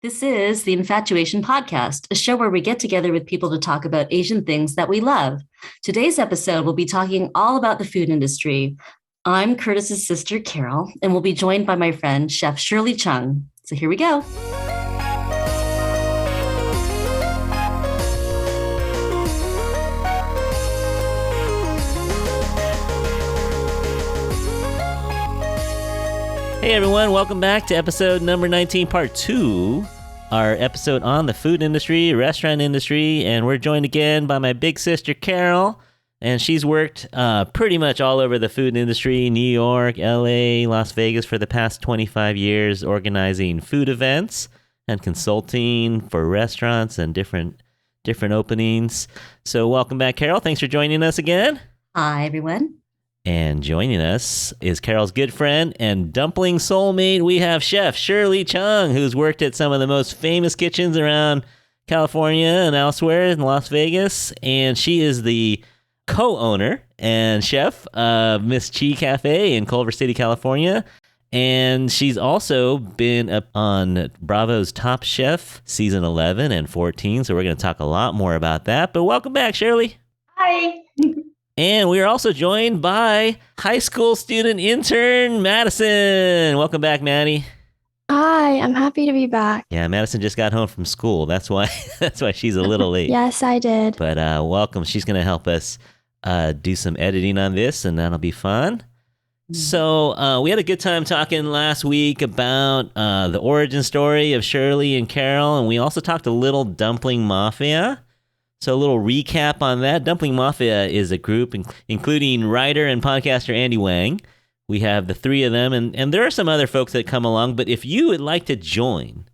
This is the Infatuasian podcast, a show where we get together with people to talk about Asian things that we love. Today's episode, we'll be talking all about the food industry. I'm Curtis's sister, Carol, and we'll be joined by my friend, Chef Shirley Chung. So here we go. Hey everyone, welcome back to episode number 19, part 2, our episode on the food industry, restaurant industry, and we're joined again by my big sister Carol, and she's worked pretty much all over the food industry, New York, LA, Las Vegas for the past 25 years, organizing food events and consulting for restaurants and different openings. So welcome back, Carol. Thanks for joining us again. Hi, everyone. And joining us is Carol's good friend and dumpling soulmate. We have Chef Shirley Chung, who's worked at some of the most famous kitchens around California and elsewhere in Las Vegas. And she is the co-owner and chef of Miss Chi Cafe in Culver City, California. And she's also been up on Bravo's Top Chef season 11 and 14. So we're going to talk a lot more about that. But welcome back, Shirley. Hi. And we are also joined by high school student intern Madison. Welcome back, Maddie. Hi, I'm happy to be back. Yeah, Madison just got home from school. That's why she's a little late. Yes, I did. But welcome. She's going to help us do some editing on this, and that'll be fun. So we had a good time talking last week about the origin story of Shirley and Carol, and we also talked a little Dumpling Mafia. So a little recap on that. Dumpling Mafia is a group including writer and podcaster Andy Wang. We have the three of them, and there are some other folks that come along. But if you would like to join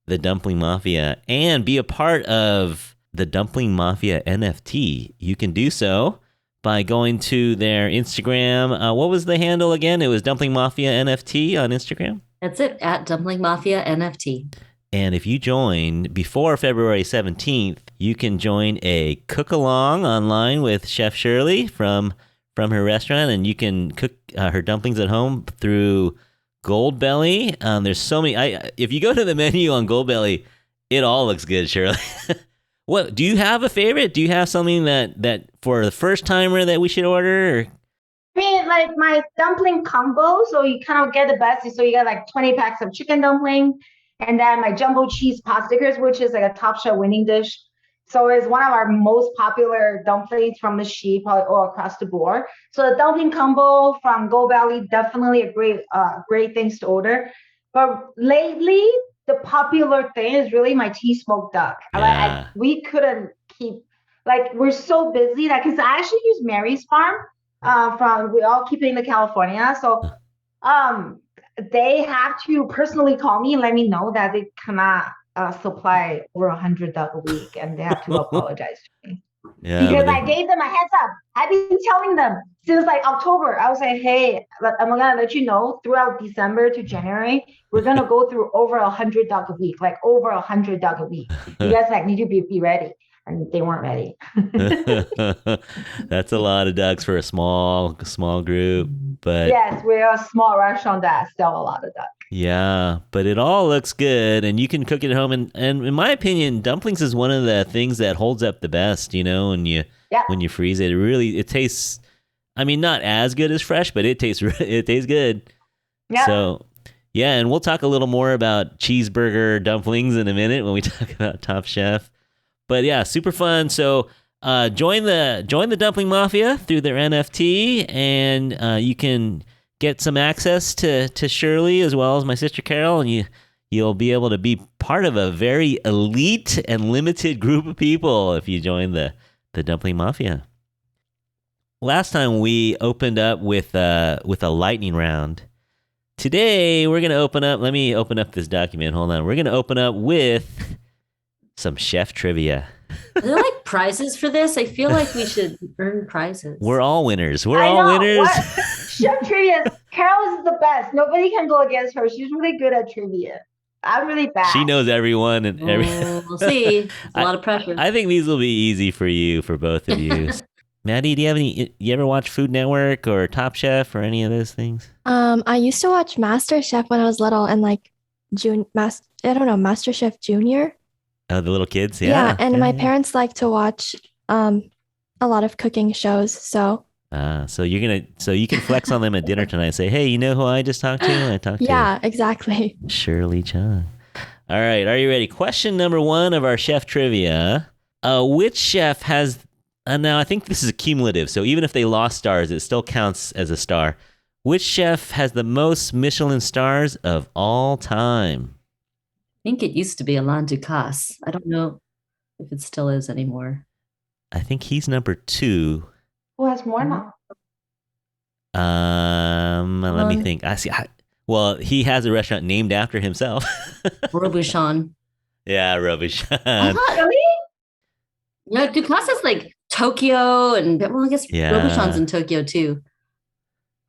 the Dumpling Mafia and be a part of the Dumpling Mafia NFT, you can do so by going to their Instagram. What was the handle again? It was Dumpling Mafia NFT on Instagram? That's it, at Dumpling Mafia NFT. And if you join before February 17th, you can join a cook-along online with Chef Shirley from her restaurant, and you can cook her dumplings at home through Goldbelly. There's so many. If you go to the menu on Goldbelly, it all looks good, Shirley. What do you have a favorite? Do you have something that for the first timer that we should order? Or? I mean, like my dumpling combo, so you kind of get the best. So you get like 20 packs of chicken dumpling, and then my jumbo cheese pot stickers, which is like a Top Chef winning dish. So it's one of our most popular dumplings from the sheep all across the board. So the dumpling combo from Goldbelly, definitely a great things to order. But lately, the popular thing is really my tea smoked duck. Yeah. We couldn't keep, like, we're so busy. Like, because I actually use Mary's Farm we all keep it in California. So they have to personally call me and let me know that they cannot supply over 100 duck a week, and they have to apologize to me. Yeah, because I gave them a heads up. I've been telling them since like October. I was like, hey, I'm gonna let you know throughout December to January, we're gonna go through over 100 duck a week, like over 100 duck a week. You guys like need to be ready. And they weren't ready. That's a lot of ducks for a small group. But yes, we're a small restaurant that sell a lot of duck. Yeah, but it all looks good, and you can cook it at home. And in my opinion, dumplings is one of the things that holds up the best. You know, when you freeze it, it tastes. I mean, not as good as fresh, but it tastes good. Yeah. So. Yeah, and we'll talk a little more about cheeseburger dumplings in a minute when we talk about Top Chef. But yeah, super fun. So join the Dumpling Mafia through their NFT, and you can get some access to Shirley as well as my sister Carol, and you'll be able to be part of a very elite and limited group of people if you join the Dumpling Mafia. Last time we opened up with a lightning round. Today we're gonna open up. Let me open up this document. Hold on. We're gonna open up with some chef trivia. Are there like prizes for this? I feel like we should earn prizes. We're all winners. We're all winners. Chef trivia. Carol is the best. Nobody can go against her. She's really good at trivia. I'm really bad. She knows everyone and We'll see. It's a lot of pressure. I think these will be easy for both of you. Maddie, do you have you ever watch Food Network or Top Chef or any of those things? I used to watch Master Chef when I was little, and like MasterChef Junior. Oh, the little kids. Yeah, and my parents like to watch a lot of cooking shows. So so you can flex on them at dinner tonight. Say, hey, you know who I just talked to? I talked to Yeah, exactly. Shirley Chung. All right, are you ready? Question number 1 of our chef trivia. Which chef has? Now I think this is cumulative, so even if they lost stars, it still counts as a star. Which chef has the most Michelin stars of all time? I think it used to be Alain Ducasse. I don't know if it still is anymore. I think he's number 2. Who has more now? Let me think. Well, he has a restaurant named after himself. Robuchon. Yeah, Robuchon. Really? No, Ducasse is like Tokyo, and I guess Robuchon's in Tokyo too.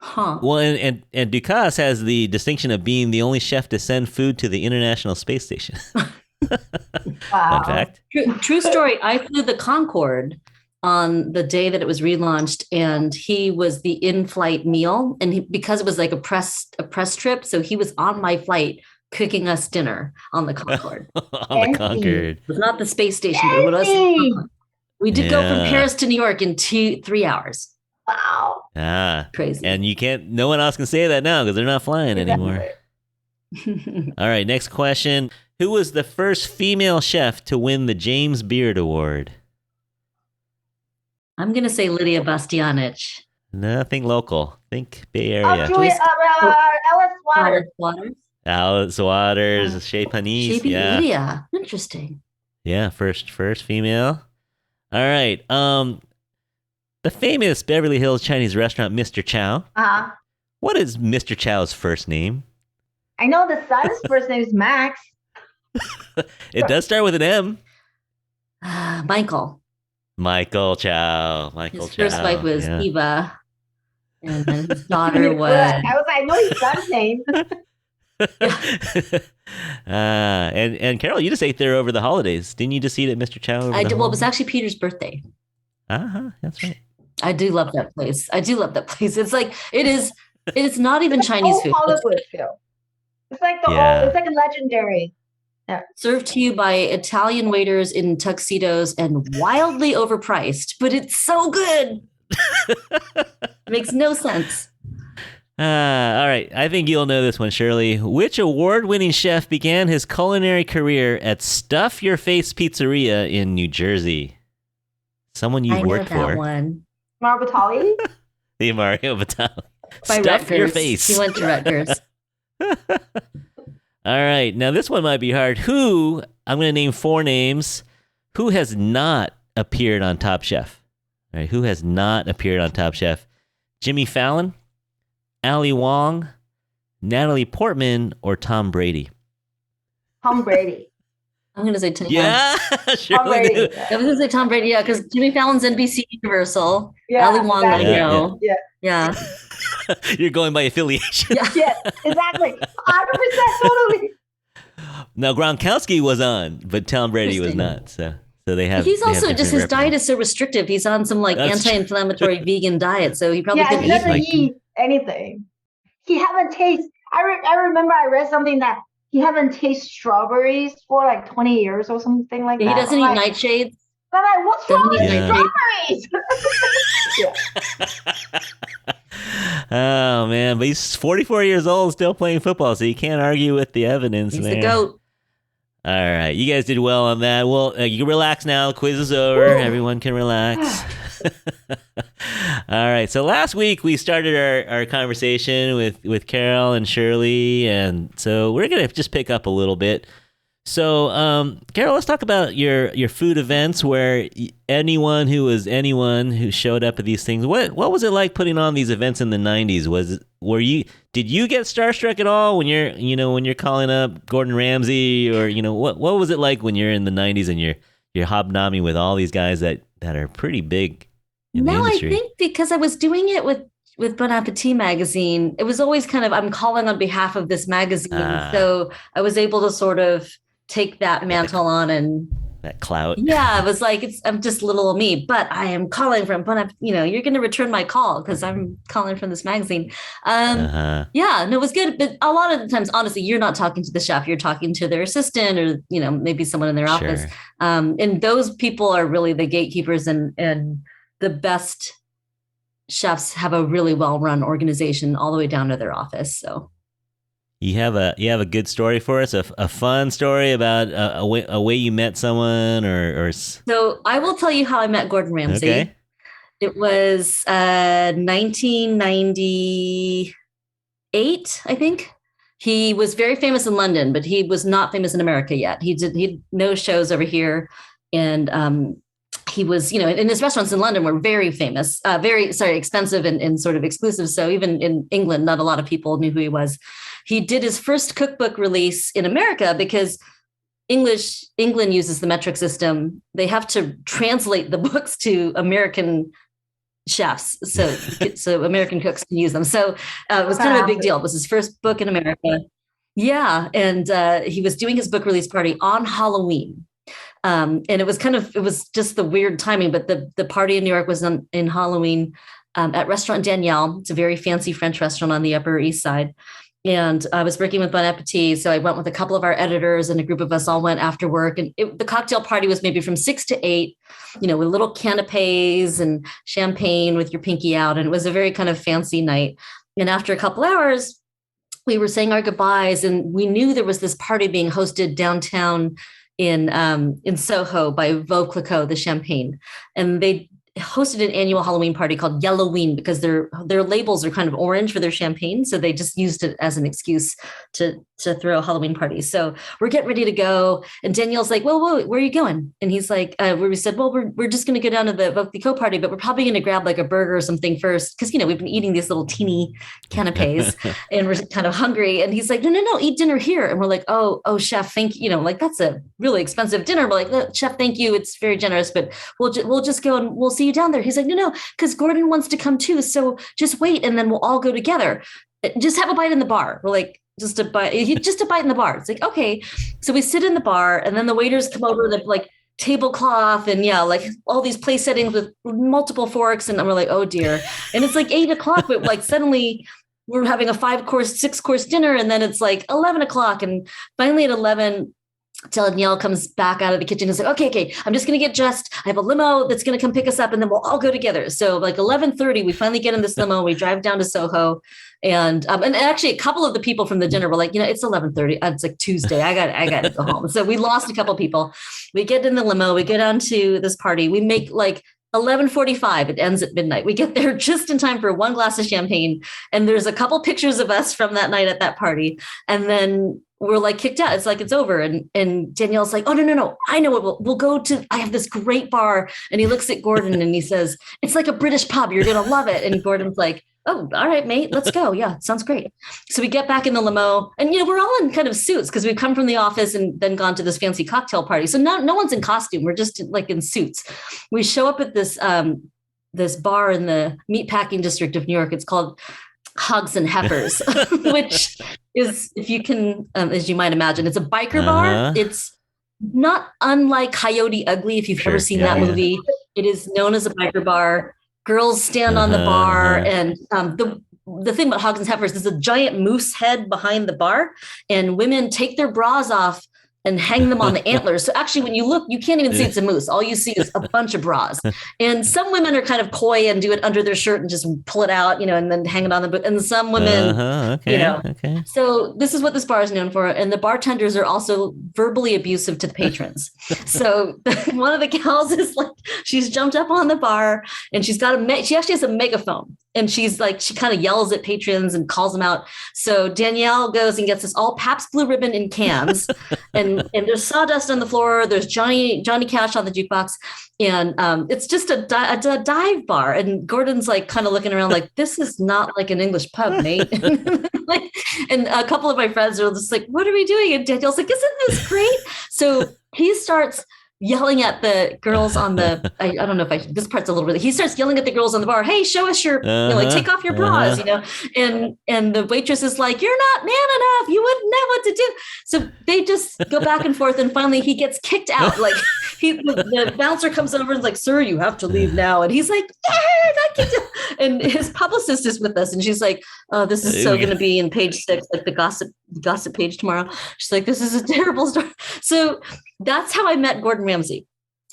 Huh. Well, and Ducasse has the distinction of being the only chef to send food to the International Space Station. Wow. Fun fact. True story. I flew the Concorde on the day that it was relaunched, and he was the in-flight meal. And because it was like a press trip, so he was on my flight cooking us dinner on the Concorde. On the Concorde. It was not the space station, but it was. We did go from Paris to New York in 3 hours. Wow. Crazy. And no one else can say that now because they're not flying anymore. All right, next question. Who was the first female chef to win the James Beard Award? I'm going to say Lydia Bastianich. Nothing local. Think Bay Area. Alice Waters. Alice Waters, Shea Panisse. Yeah. Lydia. Interesting. Yeah, first female. All right. The famous Beverly Hills Chinese restaurant, Mr. Chow. Uh-huh. What is Mr. Chow's first name? I know the son's first name is Max. It does start with an M. Michael. Michael Chow. His first wife was Eva. And then his daughter was... I was like, I know his son's name. And Carol, you just ate there over the holidays. Didn't you just eat at Mr. Chow? I did. Well, it was actually Peter's birthday. That's right. I do love that place. It's like it's not even Chinese food. Hollywood feel. It's like it's like a legendary. Yeah. Served to you by Italian waiters in tuxedos and wildly overpriced, but it's so good. Makes no sense. All right. I think you'll know this one, Shirley. Which award-winning chef began his culinary career at Stuff Your Face Pizzeria in New Jersey? Someone you've worked for. That one. Mario Batali? The Mario Batali. By Stuff Rutgers. Your Face. He went to Rutgers. All right. Now, this one might be hard. I'm going to name 4 names. Who has not appeared on Top Chef? All right. Who has not appeared on Top Chef? Jimmy Fallon, Ali Wong, Natalie Portman, or Tom Brady? Tom Brady. I'm going to say Tom. Yeah, Tom Brady. I was going to say Tom Brady, yeah, because Jimmy Fallon's NBC Universal. Yeah, Ali Wong, I know. Yeah. You're going by affiliation. Yeah, exactly. 100% totally. Now, Gronkowski was on, but Tom Brady was not. So they have. He's also just his diet is so restrictive. He's on some anti-inflammatory vegan diet, so he probably couldn't he doesn't eat anything. He haven't tasted. I remember I read something that he haven't tasted strawberries for like 20 years or something like that. He doesn't eat nightshades. I'm like, what's wrong with strawberries? Oh man, but he's 44 years old, still playing football, so you can't argue with the evidence. He's the GOAT. All right, you guys did well on that. Well, you can relax now. The quiz is over. Woo! Everyone can relax. All right, so last week we started our conversation with Carol and Shirley, and so we're gonna just pick up a little bit. So, Carol, let's talk about your food events where anyone who showed up at these things. What was it like putting on these events in the 90s? Did you get starstruck at all when you're calling up Gordon Ramsay, or what was it like when you're in the 90s and you're hobnobbing with all these guys that are pretty big in the industry? I think because I was doing it with Bon Appetit magazine, it was always kind of, I'm calling on behalf of this magazine. So I was able to sort of take that mantle on and That clout. Yeah, it was like I'm just little old me, but I am calling from. But you're going to return my call because I'm calling from this magazine. Yeah, no, it was good. But a lot of the times, honestly, you're not talking to the chef. You're talking to their assistant or maybe someone in their office. And those people are really the gatekeepers, and the best chefs have a really well-run organization all the way down to their office. So. You have a good story for us, a fun story about a way you met someone or. So I will tell you how I met Gordon Ramsay. Okay. It was 1998, I think. He was very famous in London, but he was not famous in America yet. He had no shows over here, and he was, and his restaurants in London were very famous, expensive and sort of exclusive. So even in England, not a lot of people knew who he was. He did his first cookbook release in America because England uses the metric system. They have to translate the books to American chefs, so American cooks can use them. So it was kind of a big deal. It was his first book in America. Yeah, and he was doing his book release party on Halloween. And it was just the weird timing, but the party in New York was in Halloween at Restaurant Danielle. It's a very fancy French restaurant on the Upper East Side. And I was working with Bon Appetit. So I went with a couple of our editors, and a group of us all went after work. And the cocktail party was maybe from 6 to 8, with little canapes and champagne with your pinky out. And it was a very kind of fancy night. And after a couple hours, we were saying our goodbyes, and we knew there was this party being hosted downtown in Soho by Veuve Clicquot, the champagne. And they hosted an annual Halloween party called Yellowween because their labels are kind of orange for their champagne. So they just used it as an excuse to throw a Halloween party. So we're getting ready to go. And Danielle's like, well, where are you going? And he's like, we said, well, we're just going to go down to the Veuve Clicquot party, but we're probably going to grab like a burger or something first. Cause we've been eating these little teeny canapes and we're kind of hungry. And he's like, no, eat dinner here. And we're like, oh, chef, thank you. That's a really expensive dinner. We're like, chef, thank you. It's very generous, but we'll just go and we'll see you down there. He's like, no, because Gordon wants to come too. So just wait. And then we'll all go together. Just have a bite in the bar. We're like, just a bite in the bar. It's like, okay. So we sit in the bar, and then the waiters come over with like tablecloth and like all these place settings with multiple forks. And we're like, oh dear. And it's like 8:00, but like suddenly we're having a 5-course, 6-course dinner. And then it's like 11:00. And finally at 11, Danielle comes back out of the kitchen and is like, okay, I'm just going to get dressed. I have a limo that's going to come pick us up, and then we'll all go together. So like 11:30, we finally get in this limo. We drive down to Soho. And actually a couple of the people from the dinner were like, it's 11:30. It's like Tuesday. I got to go home. So we lost a couple of people. We get in the limo. We go down to this party. We make like 11:45. It ends at midnight. We get there just in time for one glass of champagne. And there's a couple pictures of us from that night at that party. And then we're like kicked out. It's like, it's over. And Danielle's like, oh, no. I know what we'll go to. I have this great bar. And he looks at Gordon and he says, it's like a British pub. You're going to love it. And Gordon's like, oh, all right, mate, let's go. Yeah, sounds great. So we get back in the limo, and we're all in kind of suits because we've come from the office and then gone to this fancy cocktail party. So no one's in costume. We're just like in suits. We show up at this bar in the meatpacking district of New York. It's called Hogs and Heifers, which is, if you can, as you might imagine, it's a biker bar. It's not unlike Coyote Ugly, if you've ever seen that movie. It is known as a biker bar. Girls stand on the bar, and the thing about Hogs and Heifers is a giant moose head behind the bar, and women take their bras off and hang them on the antlers. So actually, when you look, you can't even see it's a moose. All you see is a bunch of bras. And some women are kind of coy and do it under their shirt and just pull it out, and then hang it on the boot. And some women, okay. So this is what this bar is known for. And the bartenders are also verbally abusive to the patrons. So one of the gals is like, she's jumped up on the bar, and she actually has a megaphone. And she's like, she kind of yells at patrons and calls them out. So Danielle goes and gets this all Pabst Blue Ribbon in cans, and there's sawdust on the floor. There's Johnny Cash on the jukebox, and it's just a dive bar. And Gordon's like kind of looking around like, this is not like an English pub, mate. And a couple of my friends are just like, what are we doing? And Danielle's like, isn't this great? So he starts yelling at the girls on the, I don't know if this part's a little bit, he starts yelling at the girls on the bar, hey, show us your, take off your bras, and the waitress is like, you're not man enough. You wouldn't know what to do. So they just go back and forth. And finally he gets kicked out. Like the bouncer comes over and is like, "Sir, you have to leave now." And he's like, I can do. And his publicist is with us, and she's like, "Oh, this is so going to be in page 6, like the gossip page tomorrow." She's like, "This is a terrible story." So that's how I met Gordon Ramsay.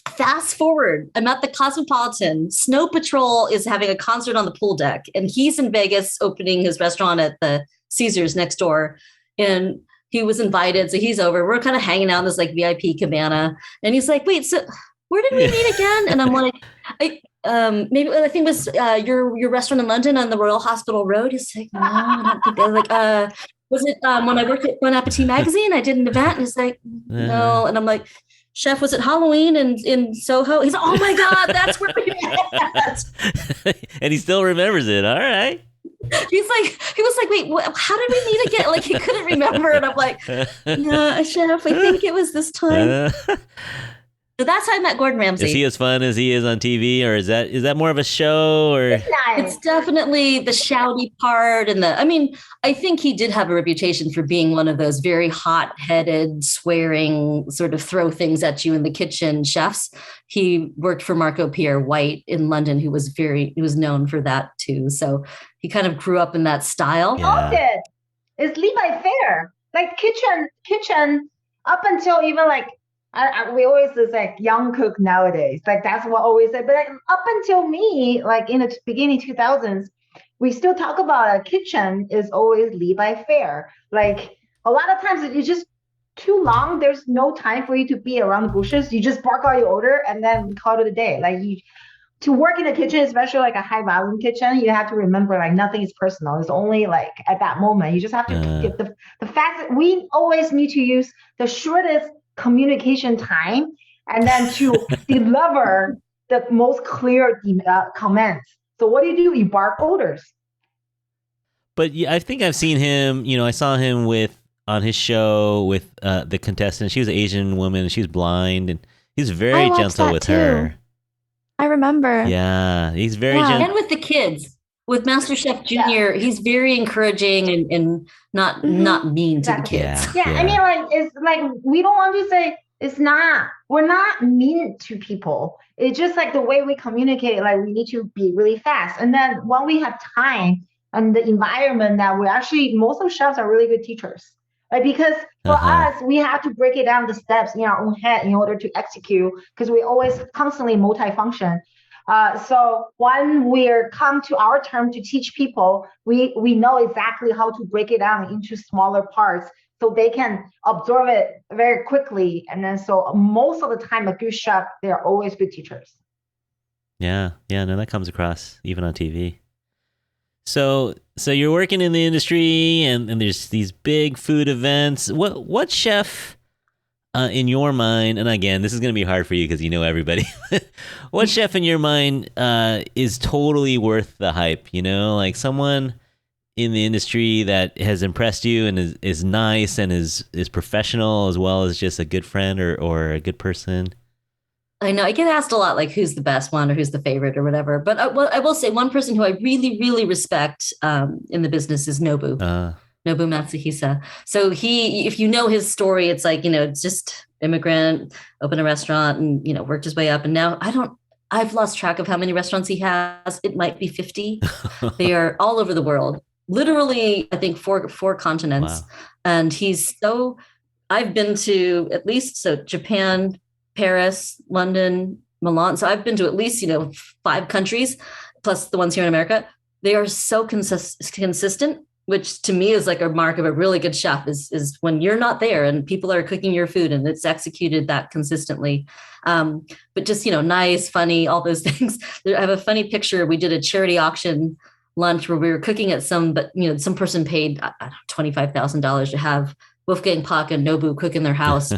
Fast forward, I'm at the Cosmopolitan. Snow Patrol is having a concert on the pool deck, and he's in Vegas opening his restaurant at the Caesars next door. And he was invited, so he's over. We're kind of hanging out in this like VIP cabana, and he's like, "Wait, so where did we meet again?" And I'm like, "Maybe I think it was your restaurant in London on the Royal Hospital Road." He's like, "No, I don't think." I was like, "Was it when I worked at Bon Appetit magazine? I did an event." And he's like, "No," and I'm like, "Chef, was it Halloween in Soho?" He's like, "Oh my God, that's where we met." And he still remembers it. All right. He was like, "Wait, how did we meet again?" Like he couldn't remember. And I'm like, "No, Chef, I think it was this time." So that's how I met Gordon Ramsay. Is he as fun as he is on TV, or is that more of a show? Or it's definitely the shouty part, and I think he did have a reputation for being one of those very hot-headed, swearing, sort of throw things at you in the kitchen chefs. He worked for Marco Pierre White in London, who was known for that too. So he kind of grew up in that style. All did. It's Levi Fair, like kitchen up until even like. We always is like young cook nowadays, like that's what always said. But like, up until me, like in the beginning 2000s, we still talk about a kitchen is always Levi Fair. Like a lot of times it's just too long. There's no time for you to be around the bushes. You just bark out your order and then call it a day. Like to work in a kitchen, especially like a high volume kitchen, you have to remember like nothing is personal. It's only like at that moment. You just have to get the fact that we always need to use the shortest communication time and then to deliver the most clear comments. So what do? You bark orders. But yeah, I think I've seen him, I saw him on his show with the contestant. She was an Asian woman and she's blind, and he's very gentle with her. I remember. Yeah, he's very gentle. And with the kids. With MasterChef Junior, he's very encouraging and not mean to the kids. Yeah, I mean, like it's like we don't want to say we're not mean to people. It's just like the way we communicate. Like we need to be really fast, and then when we have time and the environment that most of chefs are really good teachers. Like because for us, we have to break it down the steps in our own head in order to execute because we always constantly multifunction. So when we come to our turn to teach people, we know exactly how to break it down into smaller parts so they can absorb it very quickly. And then so most of the time, a good chef, they're always good teachers. Yeah, no, that comes across even on TV. So you're working in the industry, and there's these big food events. What chef? In your mind, and again, this is going to be hard for you because you know everybody. What chef in your mind is totally worth the hype? Like someone in the industry that has impressed you and is nice and is professional as well as just a good friend or a good person. I know I get asked a lot, like who's the best one or who's the favorite or whatever. But I will say one person who I really, really respect in the business is Nobu. Nobu Matsuhisa. So if you know his story, it's like, it's just immigrant, opened a restaurant and, worked his way up. And now I've lost track of how many restaurants he has. It might be 50. They are all over the world, literally, I think four continents. Wow. And I've been to at least, Japan, Paris, London, Milan. So I've been to at least, 5 countries plus the ones here in America. They are so consistent, which to me is like a mark of a really good chef is when you're not there and people are cooking your food and it's executed that consistently. But just, nice, funny, all those things. I have a funny picture. We did a charity auction lunch where we were cooking at some person paid $25,000 to have Wolfgang Puck and Nobu cook in their house.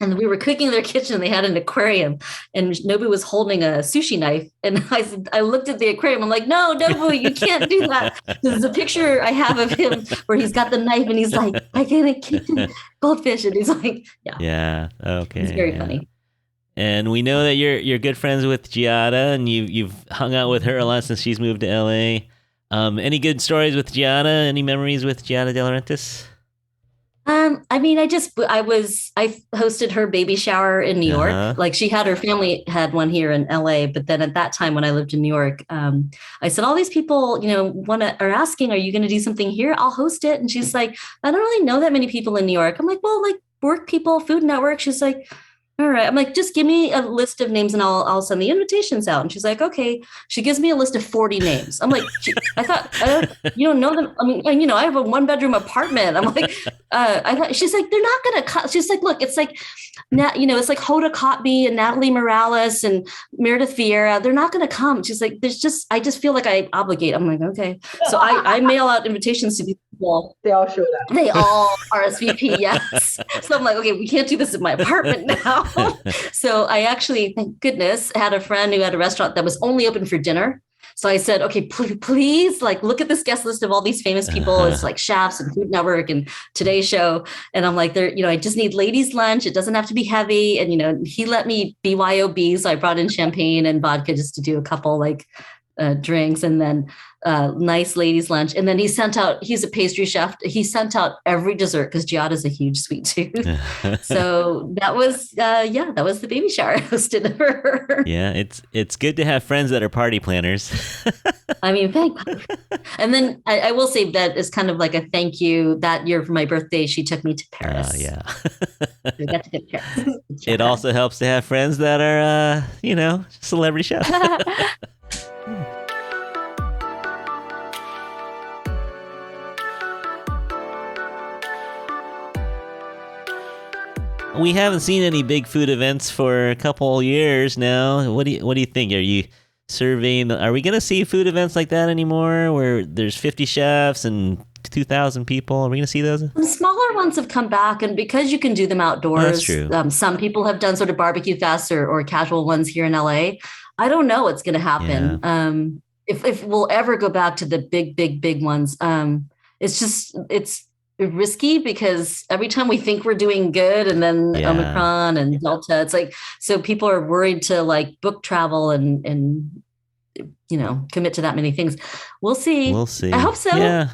And we were cooking in their kitchen. They had an aquarium, and Nobu was holding a sushi knife. And I looked at the aquarium. I'm like, "No, Nobu, you can't do that." There's a picture I have of him where he's got the knife, and he's like, "I can't keep the goldfish." And he's like, "Yeah, okay." It's very funny. And we know that you're good friends with Giada, and you've hung out with her a lot since she's moved to LA. Any good stories with Giada? Any memories with Giada De Laurentiis? I mean, I hosted her baby shower in New York. Like her family had one here in LA, but then at that time when I lived in New York, I said, all these people, are asking, are you going to do something here? I'll host it. And she's like, I don't really know that many people in New York. I'm like, well, like work people, Food Network. She's like, all right. I'm like, just give me a list of names and I'll send the invitations out. And she's like, okay. She gives me a list of 40 names. I'm like, I thought, you don't know them. I mean, I have a 1-bedroom apartment. I'm like, I thought, she's like, they're not going to cut. She's like, look, it's like, it's like Hoda Kotb and Natalie Morales and Meredith Vieira. They're not going to come. She's like, I just feel like I obligate. I'm like, okay. So I mail out invitations to these people. They all showed up. They all RSVP, yes. So I'm like, okay, we can't do this in my apartment now. So I actually, thank goodness, had a friend who had a restaurant that was only open for dinner. So I said, okay, please, like, look at this guest list of all these famous people. It's like chefs and Food Network and Today Show. And I'm like, I just need ladies' lunch. It doesn't have to be heavy. And, he let me BYOB. So I brought in champagne and vodka just to do a couple drinks, and then nice ladies' lunch. And then he's a pastry chef. He sent out every dessert because Giada's a huge sweet tooth. So that was the baby shower I hosted her. Yeah, it's good to have friends that are party planners. I mean, thank you. And then I will say that is kind of like a thank you. That year for my birthday, she took me to Paris. Yeah. We got to go to Paris. It also helps to have friends that are, celebrity chefs. We haven't seen any big food events for a couple years now. What do you think? Are you surveying? Are we going to see food events like that anymore, where there's 50 chefs and 2,000 people? Are we going to see those? The smaller ones have come back, and because you can do them outdoors, that's true. Some people have done sort of barbecue fests or casual ones here in LA. I don't know what's going to happen. Yeah. If we'll ever go back to the big ones, it's risky because every time we think we're doing good and then Omicron and Delta, it's like, so people are worried to like book travel and commit to that many things. We'll see. I hope so. Yeah.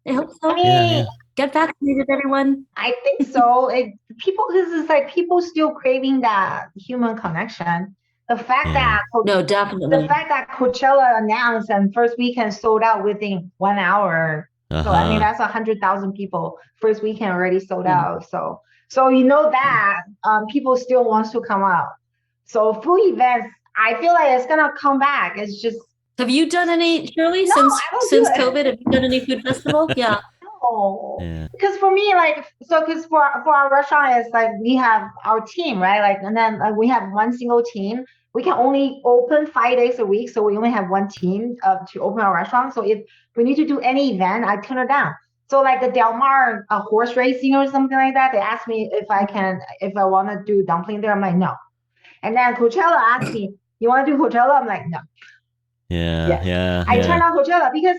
I hope so. I mean, get vaccinated, everyone. I think so. People still craving that human connection. The fact that definitely. The fact that Coachella announced and first weekend sold out within 1 hour. So I mean, that's 100,000 people first weekend already sold out. So that people still wants to come out. So food events, I feel like it's gonna come back. It's just. Have you done any, Shirley, since COVID? Have you done any food festival? Yeah. No. Yeah. Because for me, because for our restaurant, it's like we have our team, right? And then we have one single team. We can only open 5 days a week, so we only have one team to open our restaurant. So if we need to do any event, I turn it down. So like the Del Mar horse racing or something like that, they asked me if I want to do dumpling there. I'm like, no. And then Coachella asked me, you want to do Coachella? I'm like, no. Yeah. I turned down Coachella because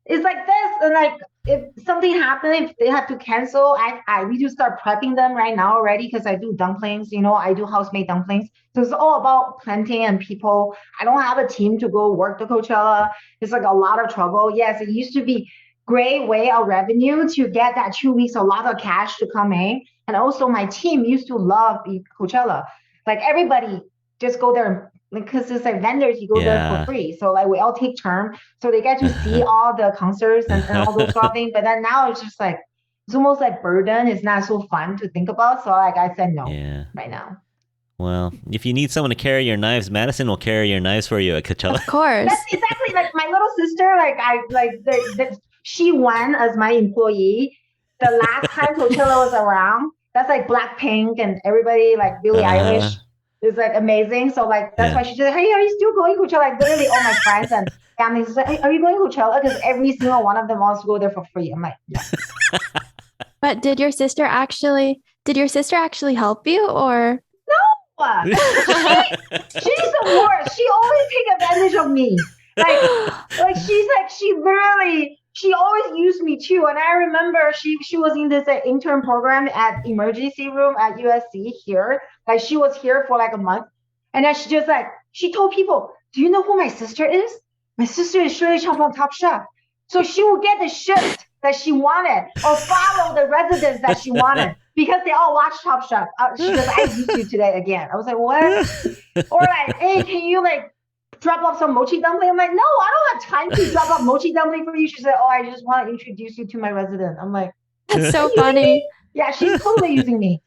it's like this, and like if something happens, if they have to cancel, I need to start prepping them right now already because I do dumplings. I do house-made dumplings. So it's all about planting and people. I don't have a team to go work the Coachella. It's like a lot of trouble. Yes, it used to be great way of revenue to get that 2 weeks, a lot of cash to come in. And also my team used to love Coachella. Like everybody just go there because it's like vendors, you go there for free. So like we all take turn. So they get to see all the concerts and all those sort of things. But then now it's just like, it's almost like burden. It's not so fun to think about. So like I said no right now. Well, if you need someone to carry your knives, Madison will carry your knives for you at Coachella. Of course. That's exactly like my little sister. She won as my employee. The last time Coachella was around, that's like Blackpink and everybody like Billie Eilish is like amazing. So like that's why she said, "Hey, are you still going Coachella?" Like literally all my friends and family say, "Hey, are you going Coachella?" Because every single one of them wants to go there for free. I'm like, yeah. But did your sister actually help you or? She's the worst. She always take advantage of me. She always used me too. And I remember she was in this intern program at emergency room at USC here. Like she was here for like a month. And then she told people, do you know who my sister is? My sister is Shirley Chung from Top Chef. So she will get the shift that she wanted or follow the residents that she wanted because they all watch Top Chef. She goes, I beat you today again. I was like, what? Or like, hey, can you like drop off some mochi dumpling? I'm like, no, I don't have time to drop off mochi dumpling for you. She said, oh, I just want to introduce you to my resident. I'm like, That's so funny. Yeah, she's totally using me.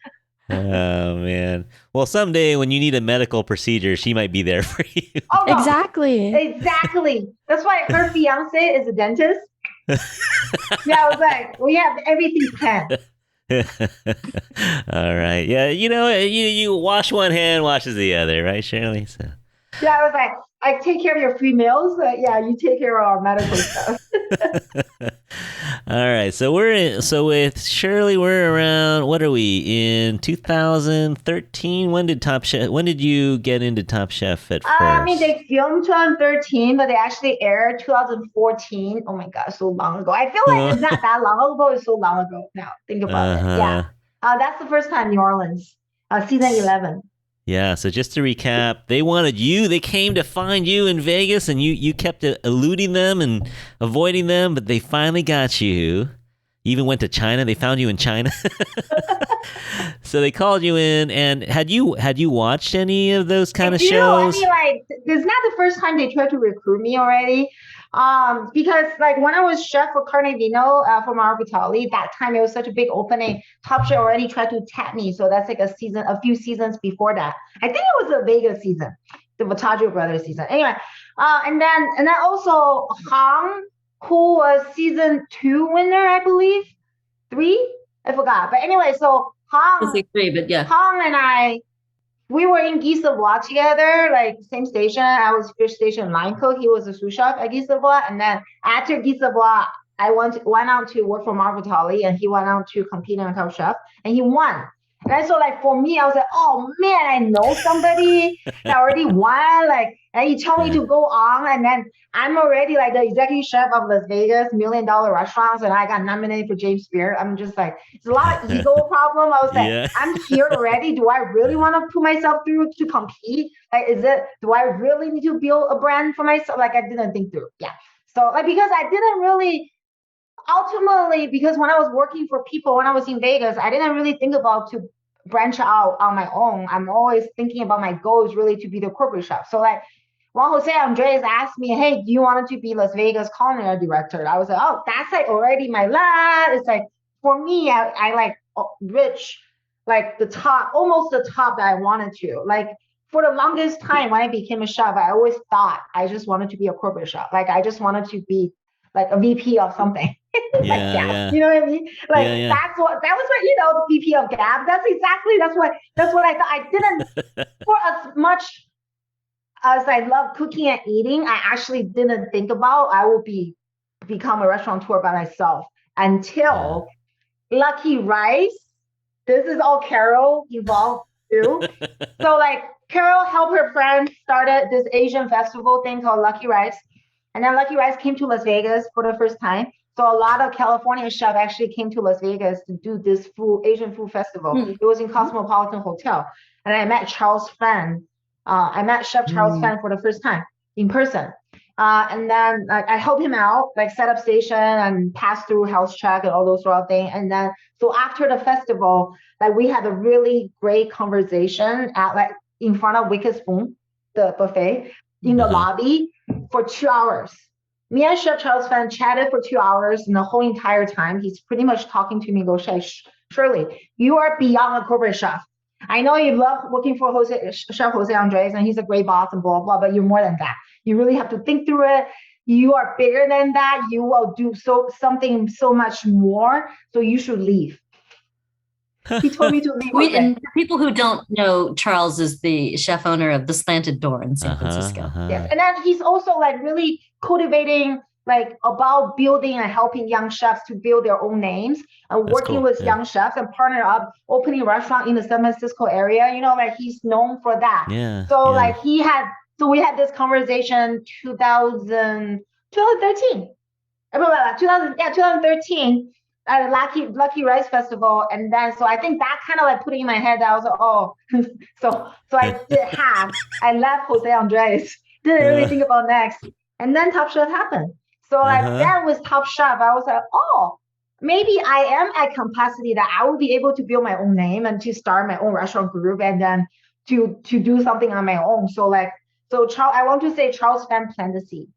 Oh man. Well, someday when you need a medical procedure, she might be there for you. Oh, no. Exactly. That's why her fiance is a dentist. Yeah, I was like, we have everything planned. All right. Yeah, you wash one hand, washes the other, right, Shirley? So. Yeah, I was like, I take care of your free meals, but yeah, you take care of our medical stuff. All right. So with Shirley, we're around, what are we, in 2013? When did you get into Top Chef at first? I mean, they filmed 2013, but they actually aired 2014. Oh my God, so long ago. I feel like it's not that long ago, it's so long ago now. Think about it. Yeah. That's the first time New Orleans, season 11. Yeah, so just to recap, they wanted you. They came to find you in Vegas, and you kept eluding them and avoiding them, but they finally got you. You even went to China. They found you in China. So they called you in, and had you watched any of those kind of shows? I mean, like, this is not the first time they tried to recruit me already. Because like when I was chef for Carne Vino for Marco Vitali, that time it was such a big opening. Top Chef already tried to tap me, so that's like a few seasons before that. I think it was the Vegas season, the Vataggio brothers season. Anyway, and then also Hong, who was season 2 winner, I believe, 3. I forgot, but anyway, so Hong. It's like 3, but yeah. Hong and I. We were in Guy Savoy together, like same station. I was fish station line cook. He was a sous chef at Guy Savoy. And then after Guy Savoy, I went out to work for Marco Vitali, and he went out to compete on Top Chef, and he won. And so like for me, I was like, oh man, I know somebody that already won. Like, and he told me to go on, and then I'm already like the executive chef of Las Vegas $1 million restaurants, and I got nominated for James Beard. I'm just like, it's a lot of ego problem. I was like, I'm here already. Do I really want to put myself through to compete? Like, do I really need to build a brand for myself? Like, I didn't think through. Yeah. So like, because I didn't really. Ultimately, because when I was working for people, when I was in Vegas, I didn't really think about to branch out on my own. I'm always thinking about my goal is really to be the corporate chef. So like when Jose Andres asked me, hey, do you want to be Las Vegas culinary director? I was like, oh, that's like already my lot. It's like, for me, I like reach like the top, almost the top that I wanted to. Like for the longest time when I became a chef, I always thought I just wanted to be a corporate chef. Like I just wanted to be like a VP of something. Yeah. You know what I mean? Like that was what the VP of Gab. That's what I thought. I didn't for as much as I love cooking and eating, I actually didn't think about I will become a restaurateur by myself until Lucky Rice. This is all Carol involved too. So like Carol helped her friend started this Asian festival thing called Lucky Rice. And then Lucky Rice came to Las Vegas for the first time. So a lot of California chefs actually came to Las Vegas to do this Asian food festival. It was in Cosmopolitan Hotel. And I met Charles Fan. I met Chef Charles Fan for the first time in person. And then I helped him out, like set up station and pass through health check and all those sort of things. And then, so after the festival, like we had a really great conversation at like in front of Wicked Spoon, the buffet, in the lobby for 2 hours. Me and Chef Charles Fan chatted for 2 hours, and the whole entire time he's pretty much talking to me, go, Shirley, you are beyond a corporate chef. I know you love working for Chef Jose Andres, and he's a great boss and blah, blah, but you're more than that. You really have to think through it. You are bigger than that. You will do something so much more, so you should leave. He told me to leave. And for people who don't know, Charles is the chef owner of the Slanted Door in San Francisco. Yes, and then he's also like really cultivating, like about building and helping young chefs to build their own names and working with young chefs and partner up, opening a restaurant in the San Francisco area. You know, like he's known for that. Like we had this conversation 2013. 2013. At Lucky Rice Festival, and then so I think that kind of like put it in my head that I was like, oh, so I left Jose Andres, didn't really think about next, and then Top Chef happened. So like that was Top Chef. I was like, oh, maybe I am at capacity that I will be able to build my own name and to start my own restaurant group and then to do something on my own. So Charles, I want to say Charles Fan planted the seed.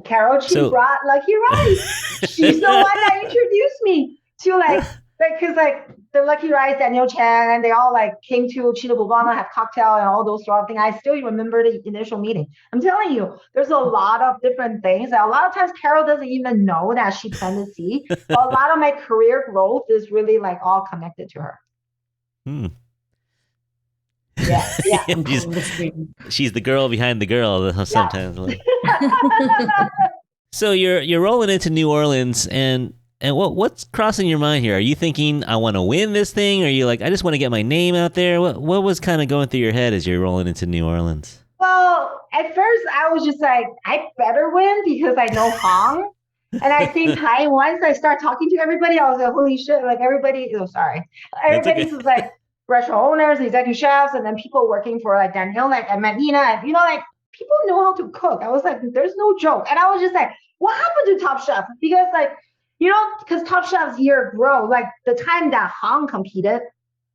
Carol, she brought Lucky Rice. She's the one that introduced me to because the Lucky Rice, Daniel Chan, and they all came to Chile Bubana, have cocktail and all those sort of things. I still remember the initial meeting. I'm telling you, there's a lot of different things. A lot of times Carol doesn't even know that she planted the seed. But a lot of my career growth is really all connected to her. Yeah. She's the girl behind the girl sometimes. Yeah. So you're rolling into New Orleans, and what's crossing your mind here? Are you thinking I want to win this thing? Or are you like, I just want to get my name out there? What was kind of going through your head as you're rolling into New Orleans? Well, at first I was just like, I better win because I know Hong. And at the same time, once I start talking to everybody, I was like, holy shit, everybody's just restaurant owners, executive chefs, and then people working for Daniel, and Medina, and people know how to cook. I was like, there's no joke. And I was just like, what happened to Top Chef? Because because Top Chef's year grow, the time that Hong competed,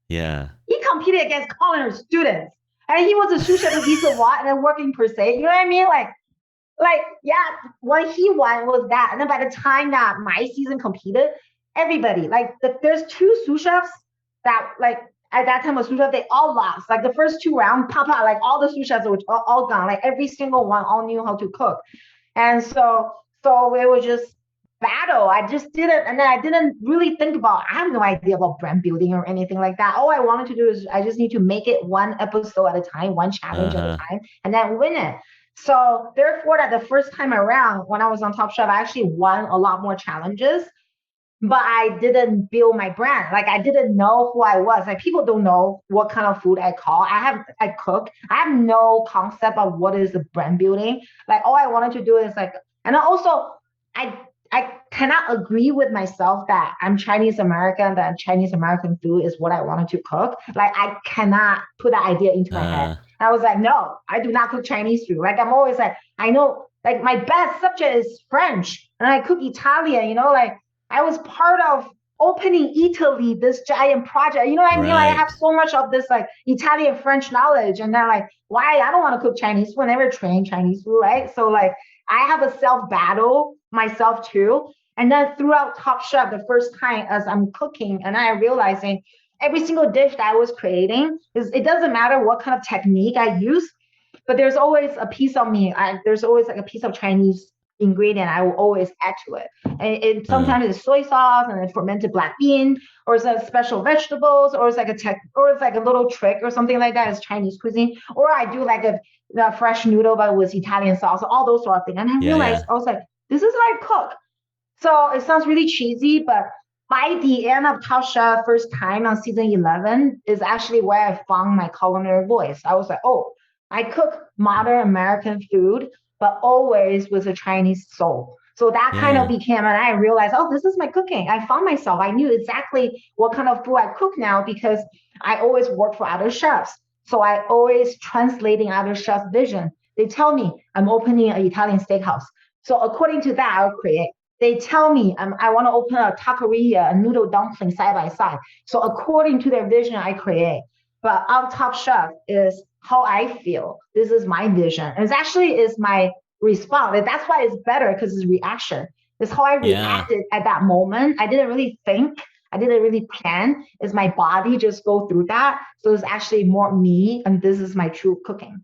he competed against culinary students. And he was a sous chef of East of Watt and then working per se. You know what I mean? When he won was that. And then by the time that my season competed, everybody, there's two sous chefs that at that time was sous chef, they all lost. The first two rounds, all the sous chefs were all gone. Every single one all knew how to cook. And so it was just battle. I just did it. And then I didn't really think about, I have no idea about brand building or anything like that. All I wanted to do is I just need to make it one episode at a time, one challenge at a time, and then win it. So therefore that the first time around when I was on Top Chef, I actually won a lot more challenges. But I didn't build my brand. I didn't know who I was. People don't know what kind of food I cook. I have no concept of what is the brand building. All I wanted to do is and also I cannot agree with myself that I'm Chinese American, that Chinese American food is what I wanted to cook. I cannot put that idea into my head. And I was like, no, I do not cook Chinese food. I'm always I know, my best subject is French and I cook Italian, I was part of opening Italy, this giant project. You know what I mean? I have so much of this Italian French knowledge. And then why I don't want to cook Chinese food. I never trained Chinese food, right? So I have a self battle myself too. And then throughout Top Chef, the first time as I'm cooking and I'm realizing every single dish that I was creating it doesn't matter what kind of technique I use, but there's always a piece of me. There's always a piece of Chinese ingredient I will always add to it. And sometimes it's soy sauce and it's fermented black bean, or it's special vegetables, or it's a little trick or something like that. It's Chinese cuisine. Or I do a fresh noodle but with Italian sauce, all those sort of things. And I realized I was like, this is how I cook. So it sounds really cheesy, but by the end of Top Chef first time on season 11 is actually where I found my culinary voice. I was like, oh, I cook modern American food, but always with a Chinese soul. So that kind of became, and I realized, oh, this is my cooking. I found myself. I knew exactly what kind of food I cook now because I always work for other chefs. So I always translating other chefs' vision. They tell me I'm opening an Italian steakhouse. So according to that, I'll create. They tell me I want to open a taqueria, a noodle dumpling side by side. So according to their vision, I create. But on Top Chef is how I feel. This is my vision. And it actually is my response. That's why it's better because it's reaction. It's how I reacted at that moment. I didn't really think. I didn't really plan. It's my body just go through that. So it's actually more me, and this is my true cooking.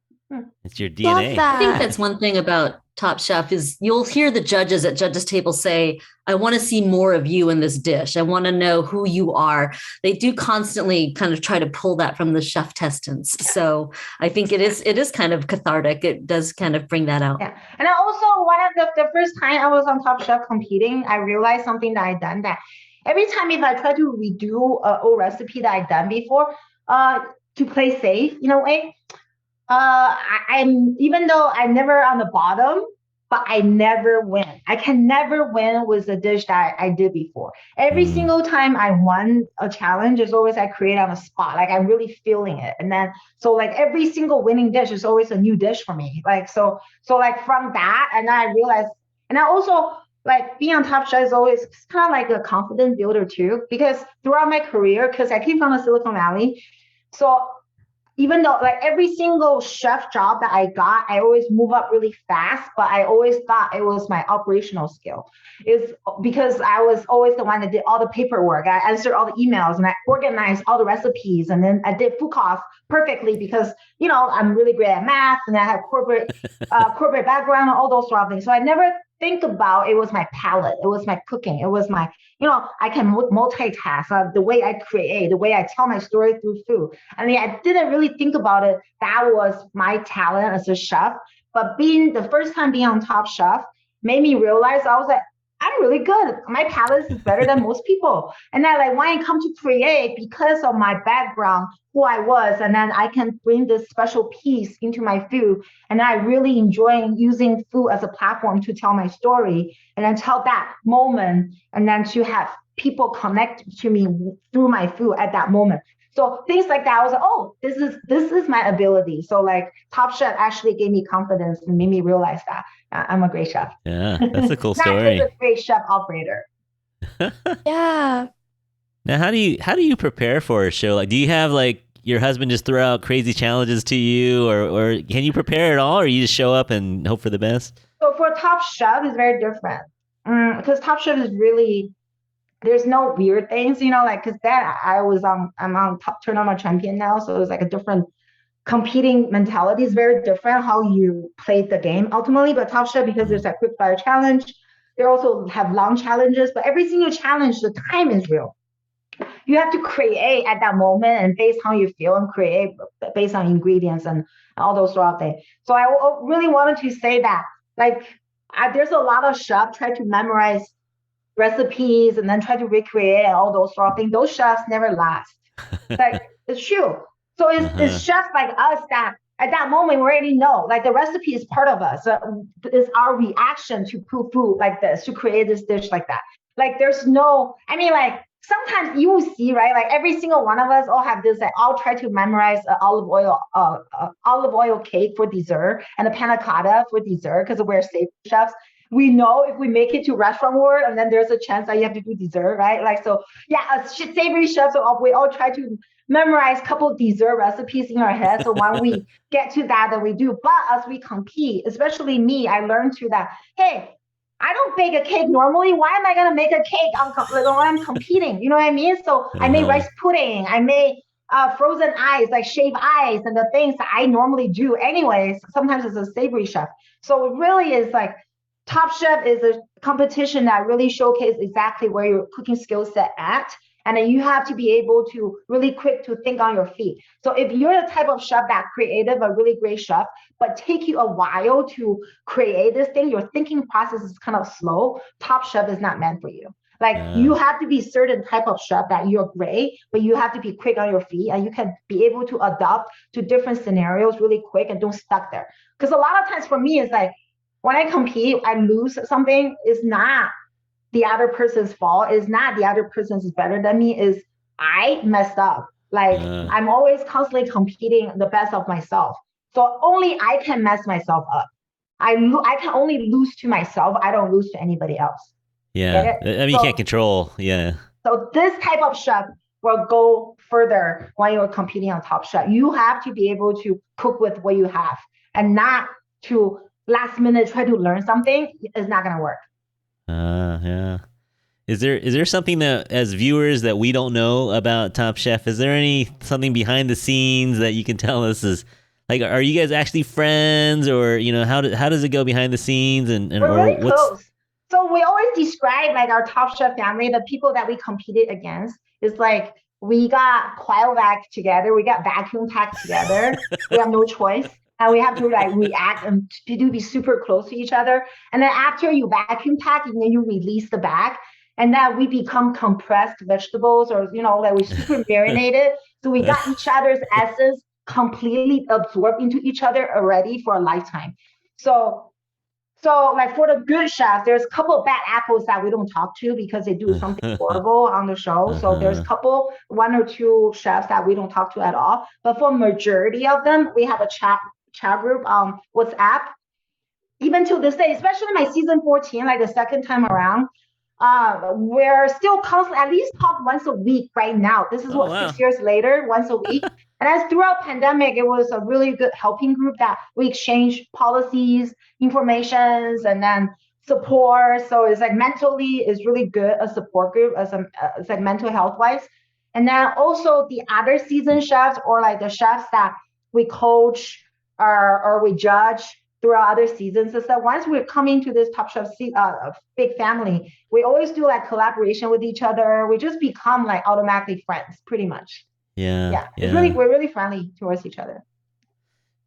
It's your DNA. I think that's one thing about Top Chef is you'll hear the judges at judges' table say, I want to see more of you in this dish. I want to know who you are. They do constantly kind of try to pull that from the chef testants. So I think it is kind of cathartic. It does kind of bring that out. Yeah. And I also, one of the first time I was on Top Chef competing, I realized something that I'd done that every time if I try to redo an old recipe that I'd done before, to play safe in a way, I'm even though I'm never on the bottom, but I never win. I can never win with a dish that I did before. Every single time I won a challenge is always I create on the spot. I'm really feeling it. And then, so every single winning dish is always a new dish for me. So from that, and I realized And I also like being on Top Chef is always kind of like a confidence builder too, because throughout my career, because I came from the Silicon Valley, so even though like every single chef job that I got, I always move up really fast, but I always thought it was my operational skill. Is because I was always the one that did all the paperwork. I answered all the emails and I organized all the recipes, and then I did food costs perfectly because I'm really great at math and I have corporate background and all those sort of things. So I never think about it was my palate, it was my cooking, it was my I can multitask, the way I create, the way I tell my story through food. I mean, I didn't really think about it. That was my talent as a chef. But being the first time being on Top Chef made me realize I was like, I'm really good. My palate is better than most people. And then like when I come to create, because of my background, who I was, and then I can bring this special piece into my food. And I really enjoy using food as a platform to tell my story and then tell that moment, and then to have people connect to me through my food at that moment. So things like that, I was like, oh, this is my ability. So like Top Chef actually gave me confidence and made me realize that I'm a great chef. Yeah, that's a cool Not story. just a great chef operator. Yeah. Now, how do you prepare for a show? Like, do you have like your husband just throw out crazy challenges to you, or can you prepare at all, or you just show up and hope for the best? So for Top Chef, it's very different because Top Chef is really, there's no weird things, like because then I'm on top tournament champion now, so it's like a different competing mentality. Is very different how you play the game ultimately. But Top Chef, because there's a quick fire challenge, they also have long challenges, but every single challenge, the time is real. You have to create at that moment and based on how you feel, and create based on ingredients and all those sort of things. So I really wanted to say that, like, there's a lot of chefs try to memorize recipes and then try to recreate all those sort of things. Those chefs never last. Like, it's true. So it's chefs like us that at that moment we already know, like the recipe is part of us. It's our reaction to food like this, to create this dish like that. Like there's no, I mean, like sometimes you will see, right? Like every single one of us all have this, like I'll try to memorize olive oil cake for dessert and a panna cotta for dessert because we're safe chefs. We know if we make it to restaurant world, and then there's a chance that you have to do dessert, right? Like, so yeah, as savory chefs, we all try to memorize a couple of dessert recipes in our head. So when we get to that, then we do. But as we compete, especially me, I learned to that, hey, I don't bake a cake normally. Why am I going to make a cake when I'm competing? You know what I mean? So I made rice pudding. I made frozen ice, like shaved ice, and the things that I normally do anyways, sometimes as a savory chef. So it really is like, Top Chef is a competition that really showcases exactly where your cooking skill set at. And then you have to be able to really quick to think on your feet. So if you're the type of chef that creative, a really great chef, but take you a while to create this thing, your thinking process is kind of slow, Top Chef is not meant for you. Like you have to be certain type of chef that you're great, but you have to be quick on your feet and you can be able to adapt to different scenarios really quick and don't stuck there. Because a lot of times for me, it's like, when I compete, I lose something, is not the other person's fault. It's not the other person is better than me. Is I messed up. Like I'm always constantly competing the best of myself. So only I can mess myself up. I can only lose to myself. I don't lose to anybody else. Yeah, I mean, you can't control. Yeah. So this type of chef will go further when you're competing on Top Chef. You have to be able to cook with what you have and not to last minute try to learn something. Is not going to work. Yeah. Is there something that as viewers that we don't know about Top Chef? Is there something behind the scenes that you can tell us? Is like, are you guys actually friends, or how does it go behind the scenes? And we're really close. So we always describe like our Top Chef family, the people that we competed against, is like we got cryovac together, we got vacuum packed together. We have no choice. And we have to like react and to be super close to each other. And then after you vacuum pack, and then you release the bag, and then we become compressed vegetables, or like we super marinated. So we got each other's essence completely absorbed into each other already for a lifetime. So like for the good chefs, there's a couple of bad apples that we don't talk to because they do something horrible on the show. So there's one or two chefs that we don't talk to at all. But for majority of them, we have a chat group on WhatsApp. even to this day, especially my season 14, like the second time around, we're still constantly at least talk once a week right now. This is what 6 years later, once a week. And as throughout pandemic, it was a really good helping group that we exchange policies, informations, and then support. So it's like mentally is really good, a support group as it's like mental health wise. And then also the other seasoned chefs or like the chefs that we coach or we judge throughout other seasons is that once we're coming to this Top Chef big family, we always do like collaboration with each other. We just become like automatically friends, pretty much. Yeah. It's really, we're really friendly towards each other.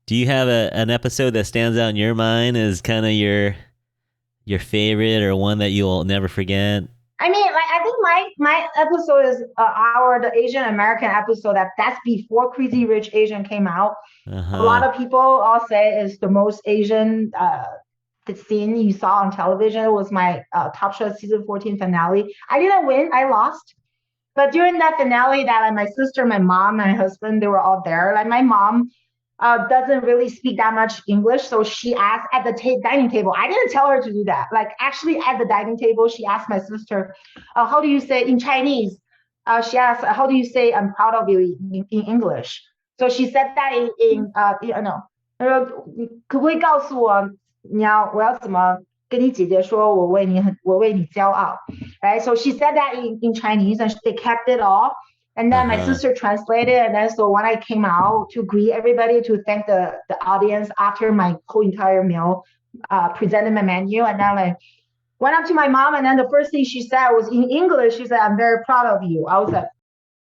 Do you have an episode that stands out in your mind as kind of your favorite or one that you'll never forget? I mean, like I think my episode is the Asian American episode that's before Crazy Rich Asian came out. A lot of people all say is the most Asian the scene you saw on television. It was my Top Chef season 14 finale. I didn't win, I lost. But during that finale, that like my sister, my mom, my husband, they were all there. Like my mom doesn't really speak that much English, so she asked at the dining table. I didn't tell her to do that. Like actually at the dining table, she asked my sister, "How do you say in Chinese?" She asked, "How do you say I'm proud of you in English?" So she said that in可不可以告诉我我要怎么跟你姐姐说我为你骄傲 right? So she said that in Chinese and they kept it all. And then my sister translated, and then so when I came out to greet everybody, to thank the audience after my whole entire meal, presented my menu, and then like went up to my mom, and then the first thing she said was in English. She said, "I'm very proud of you." I was like,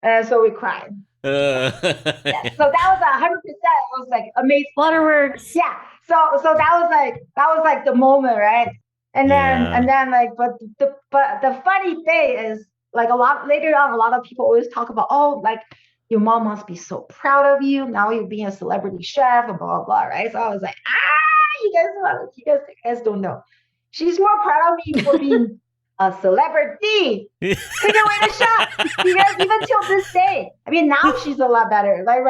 and so we cried. Yeah, so that was 100%. It was like amazing. Waterworks. Yeah. So that was like the moment, right? And then like, but the funny thing is, like later on, a lot of people always talk about, oh, like your mom must be so proud of you. Now you're being a celebrity chef and blah, blah, blah, right? So I was like, you guys don't know. She's more proud of me for being a celebrity. Take away the shot. Because even till this day, I mean, now she's a lot better. Like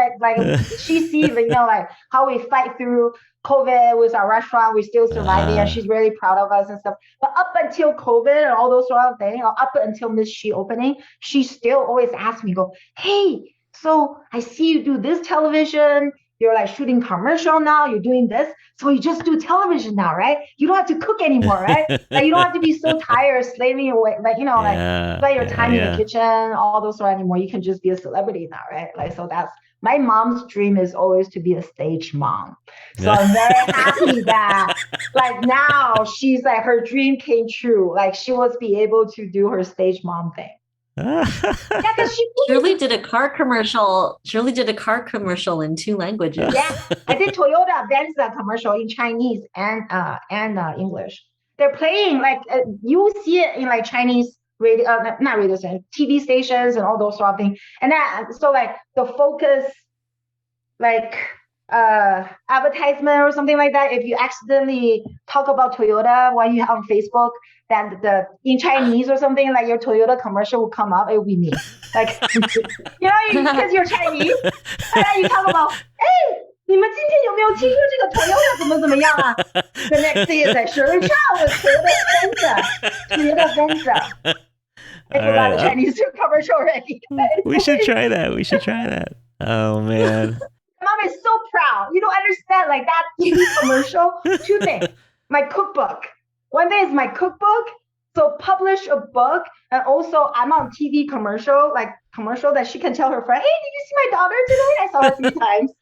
she sees, like how we fight through COVID with our restaurant, we're still surviving, and she's really proud of us and stuff. But up until COVID and all those sort of things, or up until Miss She opening, she still always asks me, go, "Hey, so I see you do this television. You're like shooting commercial now. You're doing this. So you just do television now, right? You don't have to cook anymore, right? Like you don't have to be so tired, slaving away, like spend your time in the kitchen, all those sort of anymore. You can just be a celebrity now, right? Like so that's my mom's dream is always to be a stage mom. So I'm very happy that like now she's like her dream came true. Like she was be able to do her stage mom thing. Because Shirley did a car commercial. Shirley did a car commercial in 2 languages. Yeah, I did Toyota Venza commercial in Chinese and English. They're playing like you see it in like Chinese radio, not radio stations, TV stations and all those sort of things. And that so like the focus, like advertisement or something like that. If you accidentally talk about Toyota while you on Facebook, then in Chinese or something like your Toyota commercial will come up. It will be me, like because you're Chinese, and then you talk about, hey, 你们今天有没有听说这个 Toyota 怎么样啊 The next thing is like Shirley Chung with Toyota Venza. I forgot the Chinese commercial already. We should try that. Oh man. Mom is so proud. You don't understand, like that TV commercial. 2 things. My cookbook. One thing is my cookbook. So publish a book, and also I'm on TV commercial that she can tell her friend, "Hey, did you see my daughter today? I saw her 3 times."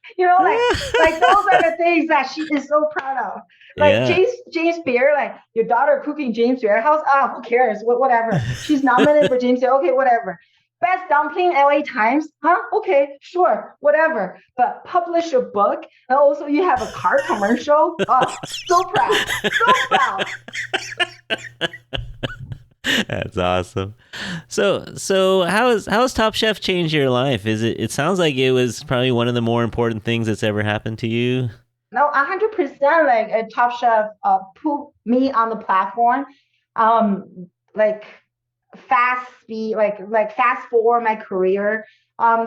Like those are the things that she is so proud of. Like James Beard, like your daughter cooking James Beard house. Who cares? Whatever. She's nominated for James Beard. Okay, whatever. Best dumpling LA Times, huh? Okay, sure, whatever. But publish a book, and also you have a car commercial. Oh, so proud. That's awesome. So how has Top Chef changed your life? It sounds like it was probably one of the more important things that's ever happened to you. No, 100%. Like a Top Chef put me on the platform. Like fast forward my career.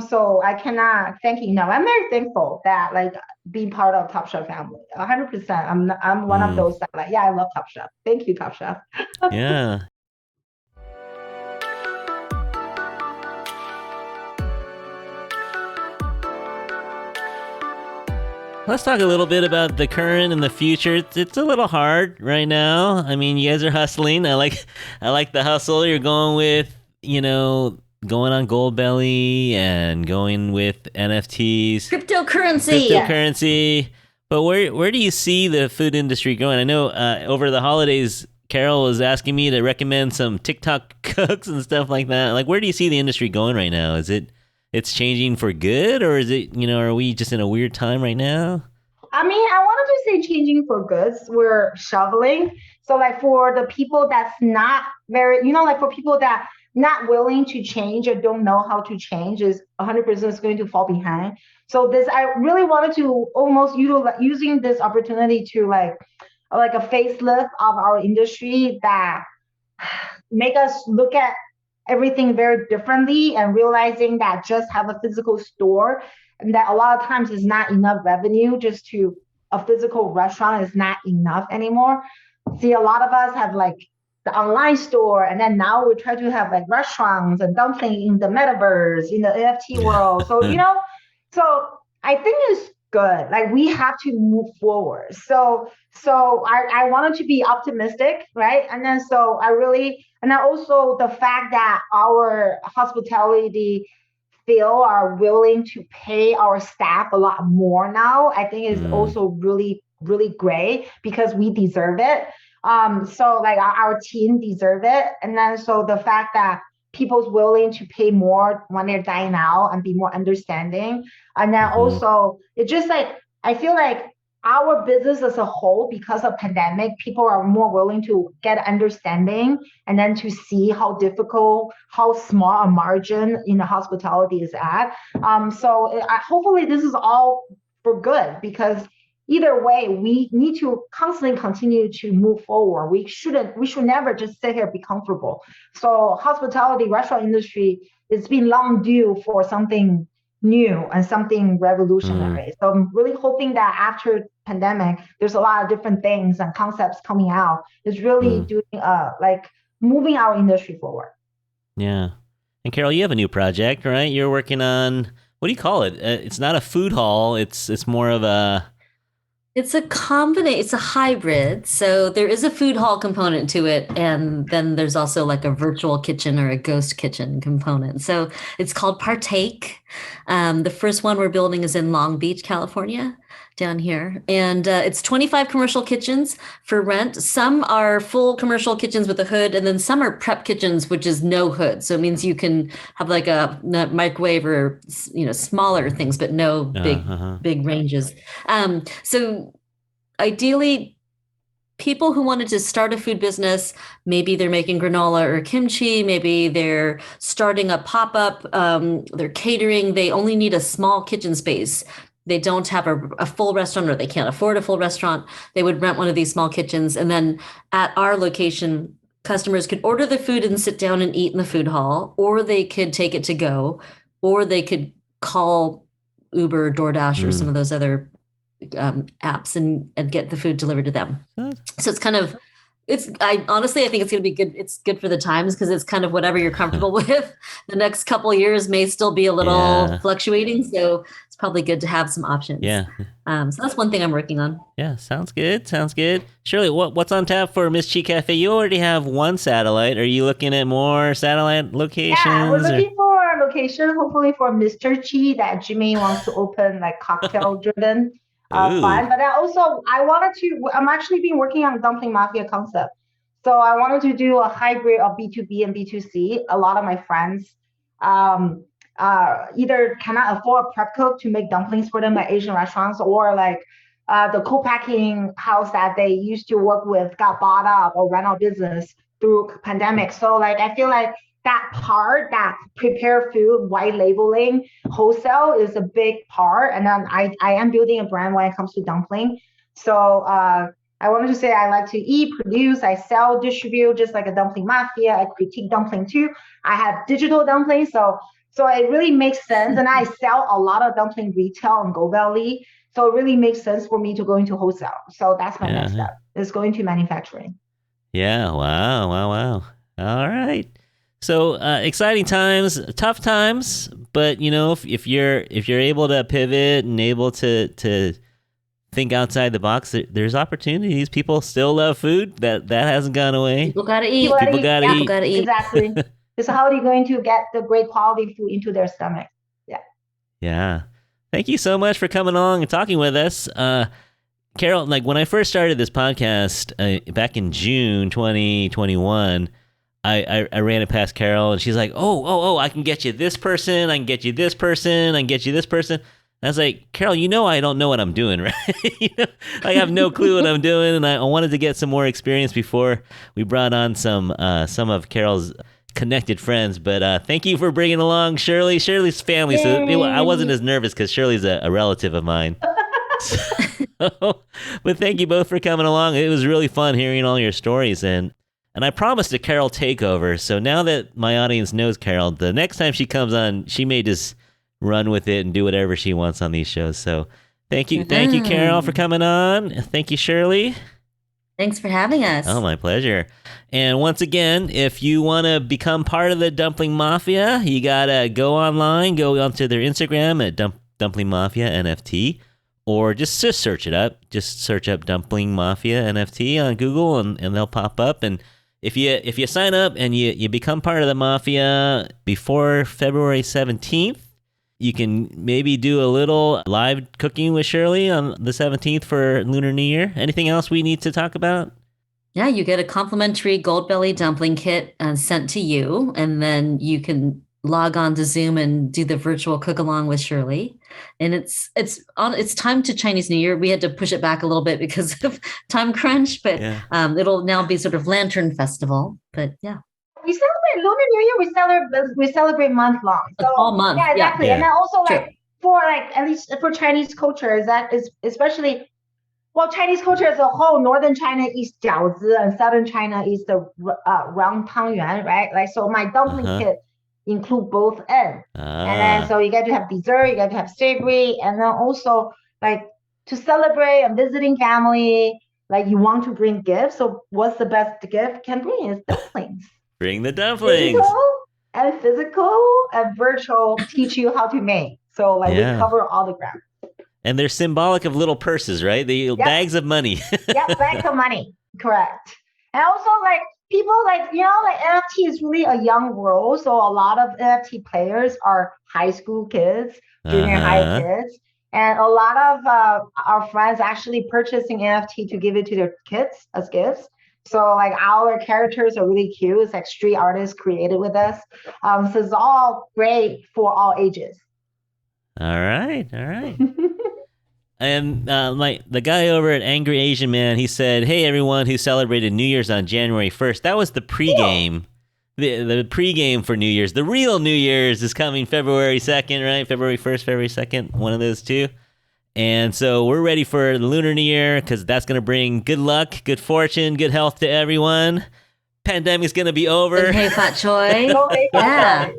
So I cannot thank you enough. I'm very thankful that like being part of Top Chef family. 100%. I'm one of those that like, yeah, I love Top Chef. Thank you, Top Chef. Yeah. Let's talk a little bit about the current and the future. It's a little hard right now. I mean, you guys are hustling. I like the hustle you're going with, going on Goldbelly and going with NFTs. Cryptocurrency. But where do you see the food industry going? I know over the holidays, Carol was asking me to recommend some TikTok cooks and stuff like that. Like, where do you see the industry going right now? Is it's changing for good, or is it, are we just in a weird time right now? I mean, I wanted to say changing for good. We're shoveling. So like for the people that's not very, like for people that not willing to change or don't know how to change is 100% is going to fall behind. So I really wanted to almost using this opportunity to like a facelift of our industry that make us look at everything very differently and realizing that just have a physical store and that a lot of times is not enough revenue just to a physical restaurant is not enough anymore. See, a lot of us have like the online store, and then now we try to have like restaurants and dumpling in the metaverse, in the NFT world. So, so I think it's good. Like we have to move forward. So I wanted to be optimistic, right? And then and then also the fact that our hospitality field are willing to pay our staff a lot more now, I think is also really, really great because we deserve it. So like our team deserve it. And then so the fact that people's willing to pay more when they're dining out and be more understanding. And then also it's just like, I feel like our business as a whole, because of pandemic, people are more willing to get understanding and then to see how difficult, how small a margin in the hospitality is at. So hopefully this is all for good because either way, we need to constantly continue to move forward. We should never just sit here and be comfortable. So hospitality, restaurant industry, it's been long due for something new and something revolutionary. So I'm really hoping that after pandemic, there's a lot of different things and concepts coming out. It's really doing like moving our industry forward. Yeah. And Carol, you have a new project, right? You're working on, what do you call it? It's not a food hall. It's more of a... It's a combination. It's a hybrid. So there is a food hall component to it. And then there's also like a virtual kitchen or a ghost kitchen component. So it's called Partake. The first one we're building is in Long Beach, California, down here. And it's 25 commercial kitchens for rent. Some are full commercial kitchens with a hood, and then some are prep kitchens, which is no hood. So it means you can have like a microwave or, smaller things, but no big ranges. So ideally, people who wanted to start a food business, maybe they're making granola or kimchi, maybe they're starting a pop-up, they're catering, they only need a small kitchen space. They don't have a full restaurant or they can't afford a full restaurant. They would rent one of these small kitchens. And then at our location, customers could order the food and sit down and eat in the food hall, or they could take it to go, or they could call Uber, DoorDash, or some of those other apps and get the food delivered to them. So it's kind of, I honestly think it's going to be good. It's good for the times because it's kind of whatever you're comfortable with. The next couple of years may still be a little fluctuating. So it's probably good to have some options. Yeah. So that's one thing I'm working on. Yeah. Sounds good. Shirley, what's on tap for Miss Chi Cafe? You already have one satellite. Are you looking at more satellite locations? Yeah, we're looking for a location, hopefully for Mr. Chi that Jimmy wants to open like cocktail driven. Fun, but I'm actually been working on dumpling mafia concept. So I wanted to do a hybrid of B2B and B2C. A lot of my friends either cannot afford a prep cook to make dumplings for them at Asian restaurants, or like the co-packing house that they used to work with got bought up or ran out of business through pandemic. So like I feel like that part, that prepare food, white labeling, wholesale is a big part. And then I am building a brand when it comes to dumpling. So I wanted to say I like to eat, produce, I sell, distribute, just like a dumpling mafia. I critique dumpling too. I have digital dumplings. So So it really makes sense. And I sell a lot of dumpling retail on GoBelly. So it really makes sense for me to go into wholesale. So that's my next step, is going to manufacturing. Yeah. Wow. All right. So exciting times, tough times, but if you're able to pivot and able to think outside the box, there's opportunities. People still love food. That hasn't gone away. People gotta eat. People gotta eat. Exactly. So how are you going to get the great quality food into their stomach? Yeah. Yeah. Thank you so much for coming along and talking with us. Carol, like when I first started this podcast back in June 2021, I ran it past Carol and she's like, oh, I can get you this person. I can get you this person. I can get you this person. And I was like, Carol, I don't know what I'm doing, right? I have no clue what I'm doing. And I wanted to get some more experience before we brought on some of Carol's connected friends. But thank you for bringing along Shirley. Shirley's family. Yay. So I wasn't as nervous because Shirley's a relative of mine. But thank you both for coming along. It was really fun hearing all your stories. And I promised a Carol takeover. So now that my audience knows Carol, the next time she comes on, she may just run with it and do whatever she wants on these shows. So thank you, Carol, for coming on. Thank you, Shirley. Thanks for having us. Oh, my pleasure. And once again, if you want to become part of the Dumpling Mafia, you got to go online, go onto their Instagram at Dumpling Mafia NFT, or just search it up. Just search up Dumpling Mafia NFT on Google and they'll pop up. And if you sign up and you become part of the Mafia before February 17th, you can maybe do a little live cooking with Shirley on the 17th for Lunar New Year. Anything else we need to talk about? Yeah, you get a complimentary Goldbelly dumpling kit sent to you, and then you can log on to Zoom and do the virtual cook along with Shirley. And it's time to Chinese New Year. We had to push it back a little bit because of time crunch, but it'll now be sort of Lantern Festival. But yeah. We celebrate Lunar New Year. We celebrate month long. So all month. Yeah, exactly. Yeah. And then also True. at least for Chinese culture, is especially Chinese culture as a whole. Northern China eats jiaozi, and southern China eats the round tangyuan, right? Like so, my dumpling kit include both ends, and then so you get to have dessert, you get to have savory, and then also like to celebrate and visiting family. Like you want to bring gifts. So what's the best gift can bring is dumplings. Bring the dumplings. Physical and virtual teach you how to make. So we cover all the ground. And they're symbolic of little purses, right? Bags of money. Bags of money. Correct. And also people NFT is really a young world. So a lot of NFT players are high school kids, junior high kids. And a lot of our friends actually purchasing NFT to give it to their kids as gifts. So our characters are really cute. It's like street artists created with us. So it's all great for all ages. All right. And the guy over at Angry Asian Man, he said, "Hey everyone who celebrated New Year's on January 1st, that was the pregame. The pregame for New Year's. The real New Year's is coming February 2nd, right? February 1st, February 2nd, one of those two. And so we're ready for the Lunar New Year because that's going to bring good luck, good fortune, good health to everyone. Pandemic's going to be over. Hey, Fat Choi. Yeah.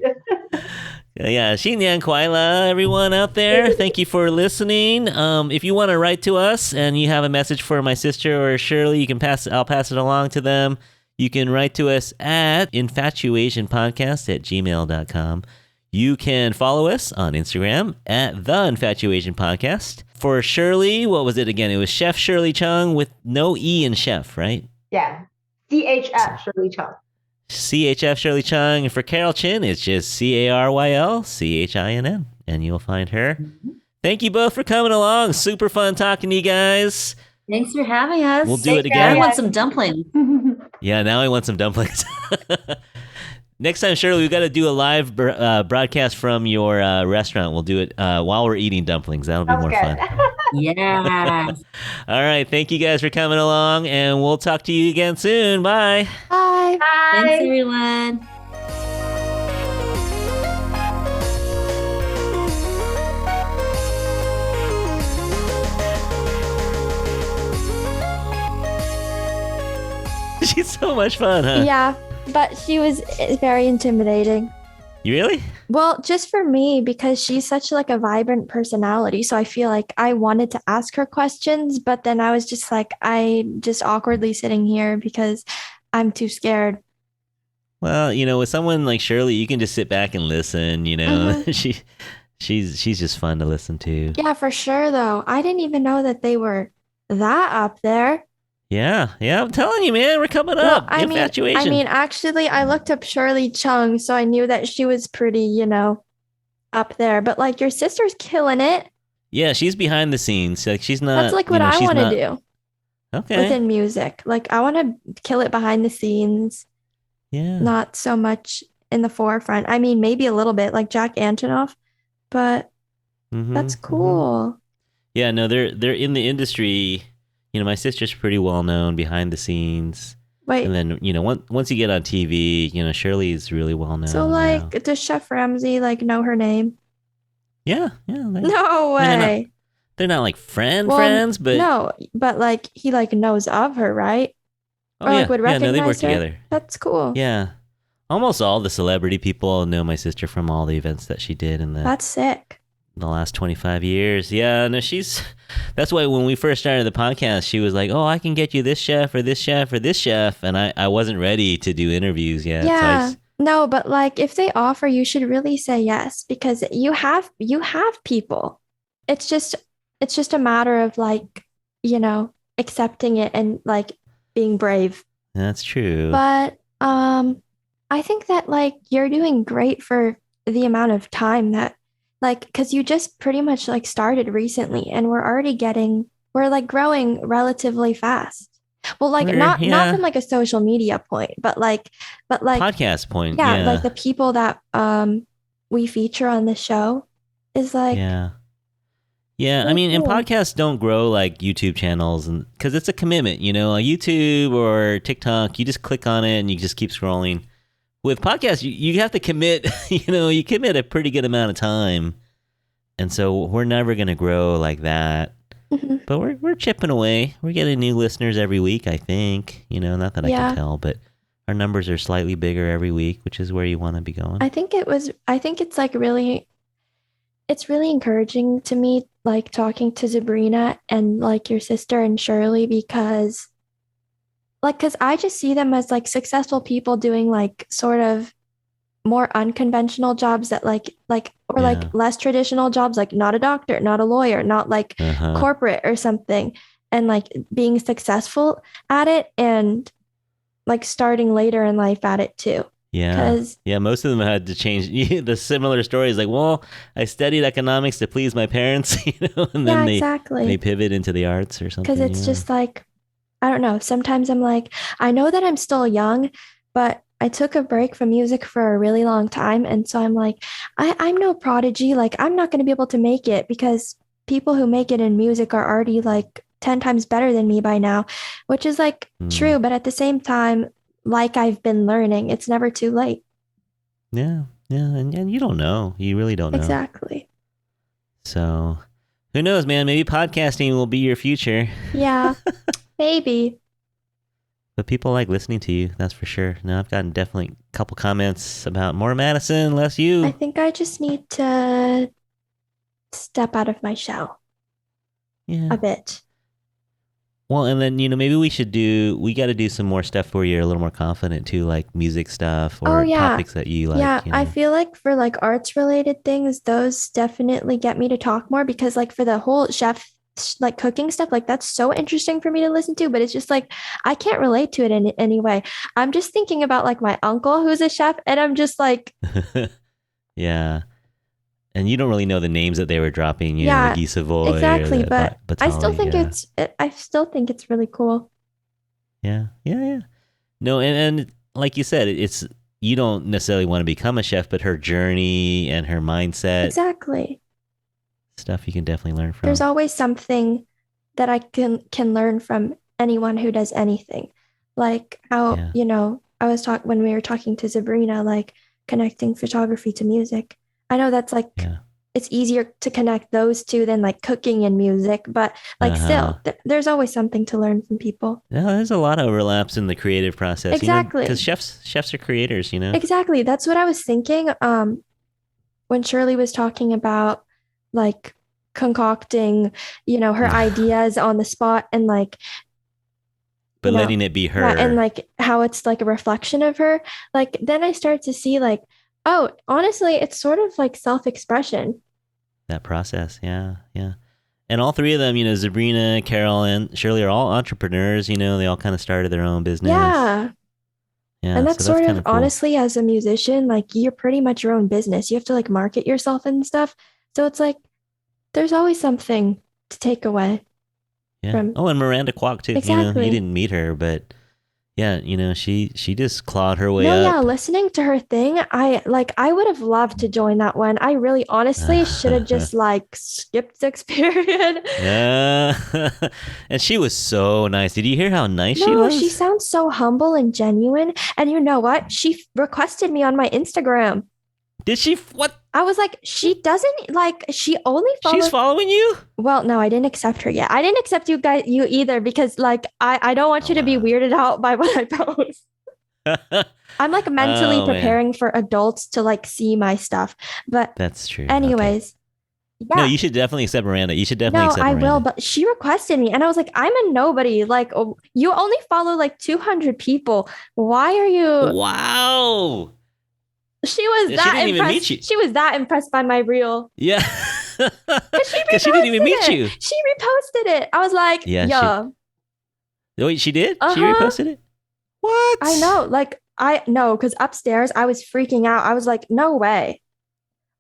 Yeah, Xinyan Kuaila, everyone out there. Thank you for listening. If you want to write to us and you have a message for my sister or Shirley, I'll pass it along to them. You can write to us at infatuasianpodcast@gmail.com. You can follow us on Instagram at The Infatuasian Podcast. For Shirley, what was it again? It was Chef Shirley Chung with no E in chef, right? Yeah. CHF Shirley Chung. CHF Shirley Chung. And for Carol Chin, it's just CARYLCHINN. And you'll find her. Mm-hmm. Thank you both for coming along. Super fun talking to you guys. Thanks for having us. We'll do it again. I want some dumplings. Yeah, now I want some dumplings. Next time, Shirley, we've got to do a live broadcast from your restaurant. We'll do it while we're eating dumplings. That'll be more fun. Yeah. All right. Thank you guys for coming along, and we'll talk to you again soon. Bye. Bye. Bye. Thanks, everyone. She's so much fun, huh? Yeah, but she was very intimidating. You really? Well, just for me, because she's such like a vibrant personality. So I feel like I wanted to ask her questions, but then I was just like, I just awkwardly sitting here because I'm too scared. Well, with someone like Shirley, you can just sit back and listen. Mhm. She's just fun to listen to. Yeah, for sure, though. I didn't even know that they were that up there. Yeah, I'm telling you, man, we're coming Well, up. I Infatuasian. mean, actually, I looked up Shirley Chung, so I knew that she was pretty, up there. But like your sister's killing it. Yeah, she's behind the scenes. Like she's That's not, like what I she's want to not. do Okay. within music. Like I want to kill it behind the scenes, Yeah. not so much in the forefront. I mean, maybe a little bit like Jack Antonoff, but that's Mm-hmm. cool. Yeah, no, they're in the industry. My sister's pretty well known behind the scenes. And Wait, then, once you get on TV, Shirley's really well so known like now. does Chef Ramsay like know her name? Yeah, No I mean, way. they're not like Well, friends, but no, but like he like knows of her, right? oh Or like yeah, would yeah, no, they work recognize her. together. That's cool. Yeah. Almost all the celebrity people know my sister from all the events that she did in That's sick. the last 25 years. Yeah, no, that's why when we first started the podcast, she was like, "Oh, I can get you this chef or this chef or this chef," and I wasn't ready to do interviews yet, so I Yeah. just, No, but like if they offer, you should really say yes because you have people. It's just it's just a matter of like, accepting it and like being brave. that's true. But I think that like you're doing great for the amount of time that like because you just pretty much like started recently and we're like growing relatively fast. Well, like not Yeah, from like a social media point, but like podcast point. yeah, like Yeah, the people that we feature on the show is like yeah. Yeah, I really mean, and cool. podcasts don't grow like YouTube channels, and because it's a commitment, like YouTube or TikTok, you just click on it and you just keep scrolling. With podcasts, you have to commit, you commit a pretty good amount of time, and so we're never gonna grow like that. Mhm. But we're chipping away. We're getting new listeners every week, I think. Not that I can Yeah. tell, but our numbers are slightly bigger every week, which is where you want to be going. I think it's like it's really encouraging to me, like talking to Sabrina and like your sister and Shirley, because I just see them as like successful people doing like sort of more unconventional jobs that or like Yeah. less traditional jobs, like not a doctor, not a lawyer, not like Uh huh. corporate or something, and like being successful at it and like starting later in life at it too. Yeah. Because Yeah, most of them had to change the similar stories like, well, I studied economics to please my parents, and yeah, then they exactly. pivot into the arts or Because something, it's just like I don't know. Sometimes I'm like, I know that I'm still young, but I took a break from music for a really long time. And so I'm like, I'm no prodigy. Like, I'm not going to be able to make it because people who make it in music are already like 10 times better than me by now, which is like Hmm. true. But at the same time, like I've been learning, it's never too late. Yeah. Yeah, and you don't know. You really don't know. Exactly. So, who knows, man? Maybe podcasting will be your future. Yeah, maybe. But people like listening to you, that's for sure. Now, I've gotten definitely a couple comments about more Madison, less I you. think I just need to step out of my shell Yeah. a bit. Well, and then, maybe we got to do some more stuff where you're a little more confident too, like music stuff Oh or yeah. topics that you like, Yeah, I feel like for like arts related things, those definitely get me to talk more because like for the whole like cooking stuff, like that's so interesting for me to listen to, but it's just like I can't relate to it in any way. I'm just thinking about like my uncle who's a chef and I'm just like, Yeah. And you don't really know the names that they were dropping, yeah, the Savoy or exactly, the but Batali. Yeah. I still think it's really cool. Yeah. Yeah. Yeah. No, and like you said, it's you don't necessarily want to become a chef, but her journey and her mindset, Exactly. stuff you can definitely learn There's from. always something that I can learn from anyone who does anything. Like how, Yeah. I was talking when we were talking to Sabrina, like connecting photography to music. I know that's like Yeah. it's easier to connect those two than like cooking and music. But like still, there's always something to learn from people. Yeah, there's a lot of overlaps in the creative process. Exactly. Because chefs are creators, Exactly. That's what I was thinking. When Shirley was talking about like concocting, her ideas on the spot and like but letting it be her. And like how it's like a reflection of her. Like then I start to see like, oh, honestly, it's sort of like self-expression. That process, yeah. And all three of them, Sabrina, Carol, and Shirley are all entrepreneurs, they all kind of started their own business. Yeah. And that's so sort of cool. Honestly, as a musician, like you're pretty much your own business. You have to like market yourself and stuff. So it's like there's always something to take away. Yeah. And Miranda Kwok too. Exactly. You didn't meet her, but yeah, she just clawed her way up. Yeah, listening to her thing, I would have loved to join that one. I really honestly should have just like skipped this period. Yeah. And she was so nice. Did you hear how nice she was? She sounds so humble and genuine. And you know what? She requested me on my Instagram. Did she? What? I was like, she doesn't like, she only follows. She's following you? Well, no, I didn't accept her yet. I didn't accept you either because like, I don't want you to be weirded out by what I post. I'm like mentally preparing for adults to like see my stuff. But that's true. Anyways. Okay. Yeah. No, you should definitely accept Miranda. You should definitely accept Miranda. No, I will, but she requested me and I was like, I'm a nobody. Like, you only follow like 200 people. Why are you? Wow. She was that impressed. She was that impressed by my reel. Yeah. Because she didn't even meet you. She reposted it. I was like, yo. Wait, she did? She reposted it? What? I know. Like, because upstairs I was freaking out. I was like, no way.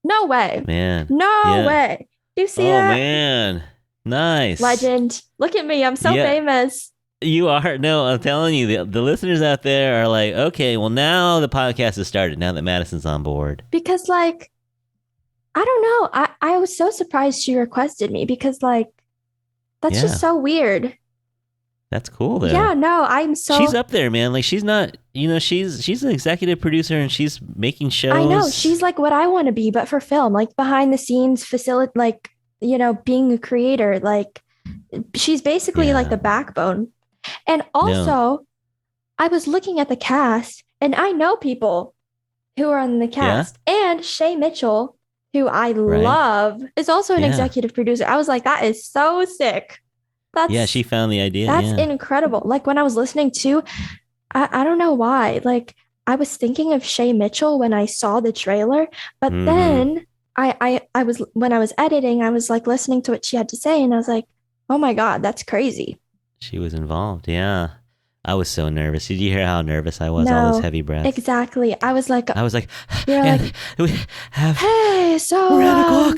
No way. Man. No way. Do you see that? Oh, man. Nice. Legend. Look at me. I'm so famous. You are. No, I'm telling you, the listeners out there are like, okay, well, now the podcast has started, now that Madison's on board. Because, like, I don't know. I was so surprised she requested me because, like, that's just so weird. That's cool, though. Yeah, no, I'm so... She's up there, man. Like, she's not, she's an executive producer and she's making shows. I know. She's like what I want to be, but for film. Like, behind the scenes, like, being a creator. Like, she's basically like the backbone. And also, I was looking at the cast, and I know people who are on the cast. Yeah? And Shay Mitchell, who I love, is also an executive producer. I was like, that is so sick. She found the idea. That's incredible. Like, when I was listening to, I don't know why. Like, I was thinking of Shay Mitchell when I saw the trailer, but then I was, when I was editing, I was like listening to what she had to say, and I was like, oh my God, that's crazy. She was involved, yeah. I was so nervous. Did you hear how nervous I was? No, all those heavy breaths. Exactly. I was like, you're like, we have hey, so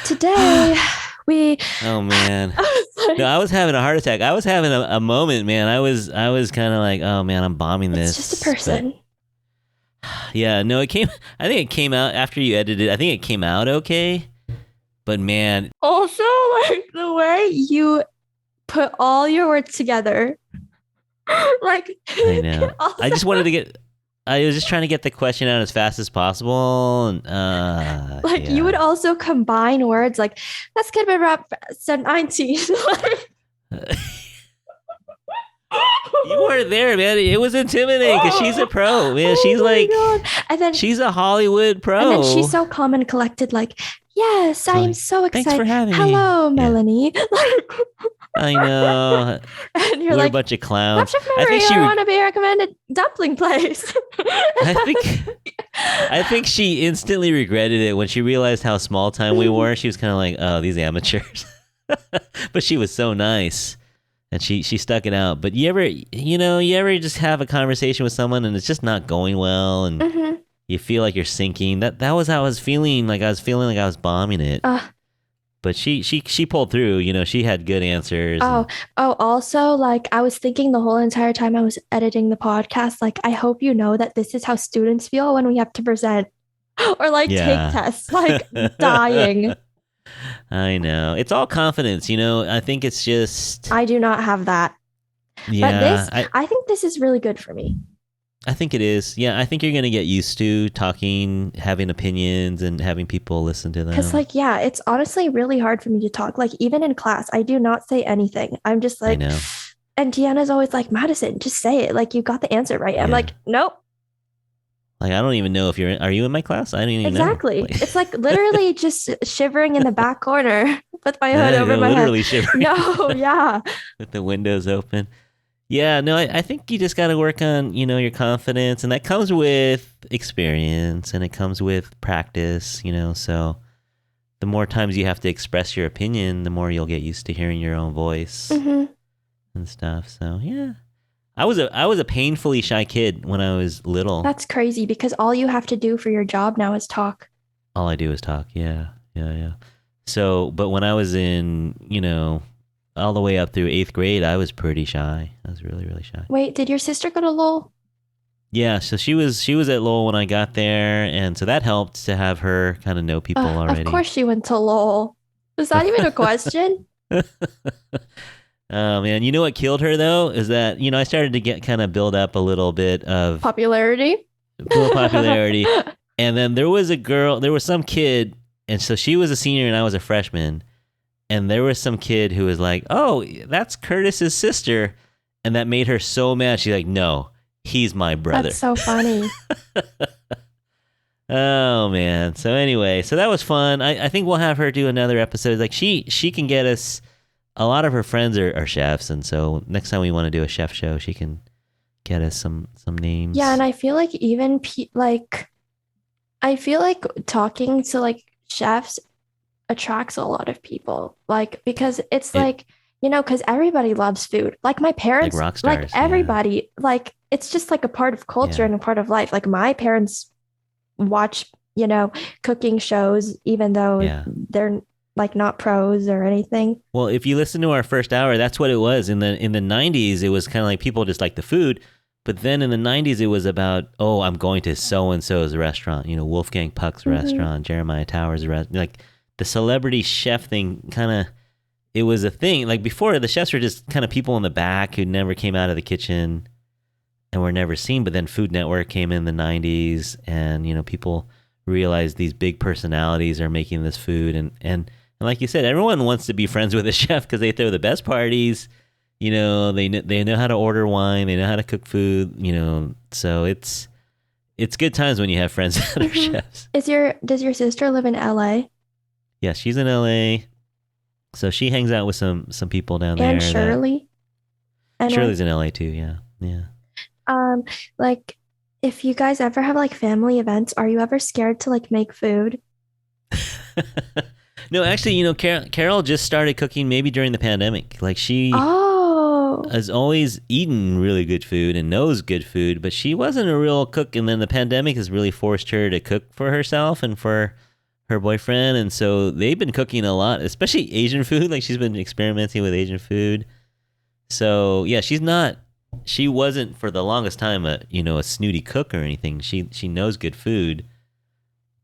today we. Oh man, no, I was having a heart attack. I was having a moment, man. I was kind of like, oh man, I'm bombing this. It's just a person. But, yeah, no, I think it came out after you edited. I think it came out okay, but man. Also, like the way you put all your words together. Like, I know. I just wanted to get. I was just trying to get the question out as fast as possible, and you would also combine words like "Let's get a rap 19." You weren't there, man. It was intimidating because she's a pro, man. She's and then she's a Hollywood pro, and then she's so calm and collected. Like, yes, I am so excited. Thanks for having me. Hello, Melanie. I know. And you're We're like a bunch of clowns. I think I want to be a recommended dumpling place. I think she instantly regretted it when she realized how small time we were. She was kind of like, oh, these amateurs. But she was so nice. And she stuck it out. But you ever just have a conversation with someone and it's just not going well and you feel like you're sinking. That was how I was feeling. Like I was feeling like I was bombing it. But she pulled through, she had good answers. Also, like I was thinking the whole entire time I was editing the podcast, like I hope you know that this is how students feel when we have to present or like take tests, like dying. I know. It's all confidence, I think it's just... I do not have that. Yeah. But I think this is really good for me. I think it is. Yeah, I think you're going to get used to talking, having opinions, and having people listen to them. Because, like, yeah, it's honestly really hard for me to talk. Like, even in class, I do not say anything. I'm just like, I know. And Deanna's always like, Madison, just say it. Like, you got the answer right. I'm like, nope. Like, I don't even know if are you in my class? I don't even know. Exactly. It's like literally just shivering in the back corner with my hood over my literally head. shivering. No, yeah. With the windows open. Yeah, no, I think you just got to work on, your confidence, and that comes with experience and it comes with practice, so the more times you have to express your opinion, the more you'll get used to hearing your own voice and stuff. So, yeah. I was a painfully shy kid when I was little. That's crazy because all you have to do for your job now is talk. All I do is talk. Yeah. So, but when I was in, all the way up through 8th grade, I was pretty shy. I was really, really shy. Wait, did your sister go to Lowell? Yeah, so she was at Lowell when I got there, and so that helped to have her kind of know people already. Of course she went to Lowell. Was that even a question? Oh man, you know what killed her though is that I started to get kind of build up a little bit of popularity, and then there was some kid, and so she was a senior and I was a freshman, and there was some kid who was like, "Oh, that's Curtis's sister," and that made her so mad. She's like, "No, he's my brother." That's so funny. Oh man. So anyway, so that was fun. I think we'll have her do another episode. Like she can get us. A lot of her friends are chefs, and so next time we want to do a chef show, she can get us some names. Yeah, and I feel like even I feel like talking to like chefs attracts a lot of people, like because it's like because everybody loves food. Like my parents, like rock stars, like everybody, like it's just like a part of culture and a part of life. Like my parents watch cooking shows, even though they're like not pros or anything. Well, if you listen to our first hour, that's what it was. In the 90s, it was kind of like people just like the food. But then in the 90s, it was about, I'm going to so-and-so's restaurant, Wolfgang Puck's restaurant, Jeremiah Towers' restaurant. Like the celebrity chef thing it was a thing. Like before, the chefs were just kind of people in the back who never came out of the kitchen and were never seen. But then Food Network came in the 90s and, people realized these big personalities are making this food. And like you said, everyone wants to be friends with a chef because they throw the best parties. They know how to order wine. They know how to cook food. So it's good times when you have friends that are chefs. Does your sister live in LA? Yeah, she's in LA. So she hangs out with some people down there. And Shirley. Shirley's in LA too. Yeah. Like if you guys ever have like family events, are you ever scared to like make food? No, actually, Carol just started cooking maybe during the pandemic. Like she has always eaten really good food and knows good food, but she wasn't a real cook. And then the pandemic has really forced her to cook for herself and for her boyfriend. And so they've been cooking a lot, especially Asian food. Like she's been experimenting with Asian food. So yeah, she wasn't for the longest time a snooty cook or anything. She knows good food,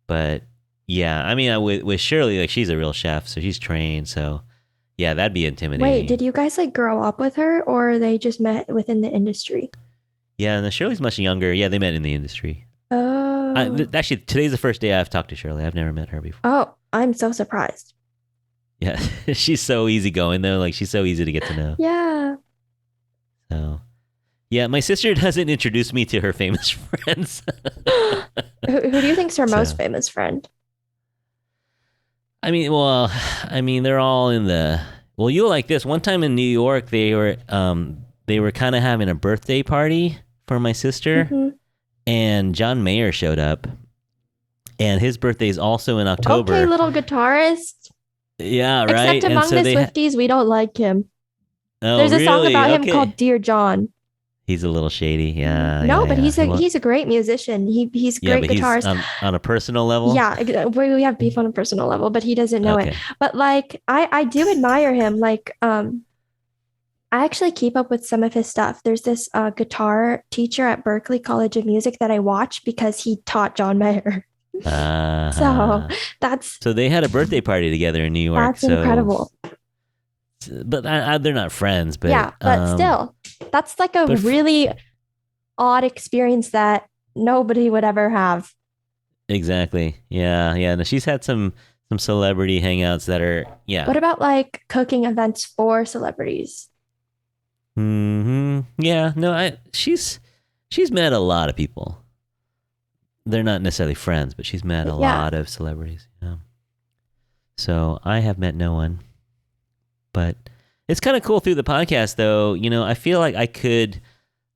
but yeah, I mean, with Shirley, like she's a real chef, so she's trained. So, yeah, that'd be intimidating. Wait, did you guys like grow up with her, or they just met within the industry? Yeah, and Shirley's much younger. Yeah, they met in the industry. Oh, actually, today's the first day I've talked to Shirley. I've never met her before. Oh, I'm so surprised. Yeah, she's so easygoing though. Like she's so easy to get to know. Yeah. So, yeah, my sister doesn't introduce me to her famous friends. Who do you think's her most famous friend? I mean, they're all in the. Well, you'll like this. One time in New York, they were kind of having a birthday party for my sister, and John Mayer showed up, and his birthday is also in October. Okay, little guitarist. Yeah, right. Except among the Swifties, we don't like him. Oh, There's a really? song about him called "Dear John." He's a little shady, yeah. No, yeah, but yeah. he's a great musician. He's a great guitarist. He's on a personal level. Yeah, we have beef on a personal level, but he doesn't know it. But like, I do admire him. Like, I actually keep up with some of his stuff. There's this guitar teacher at Berklee College of Music that I watch because he taught John Mayer. So they had a birthday party together in New York. That's incredible. But they're not friends. But yeah, but still, that's like a really odd experience that nobody would ever have. Exactly. Yeah. Yeah. No, she's had some celebrity hangouts that are, yeah. What about like cooking events for celebrities? Yeah. No, she's met a lot of people. They're not necessarily friends, but she's met a lot of celebrities. Yeah. So I have met no one, but it's kind of cool through the podcast though. I feel like I could,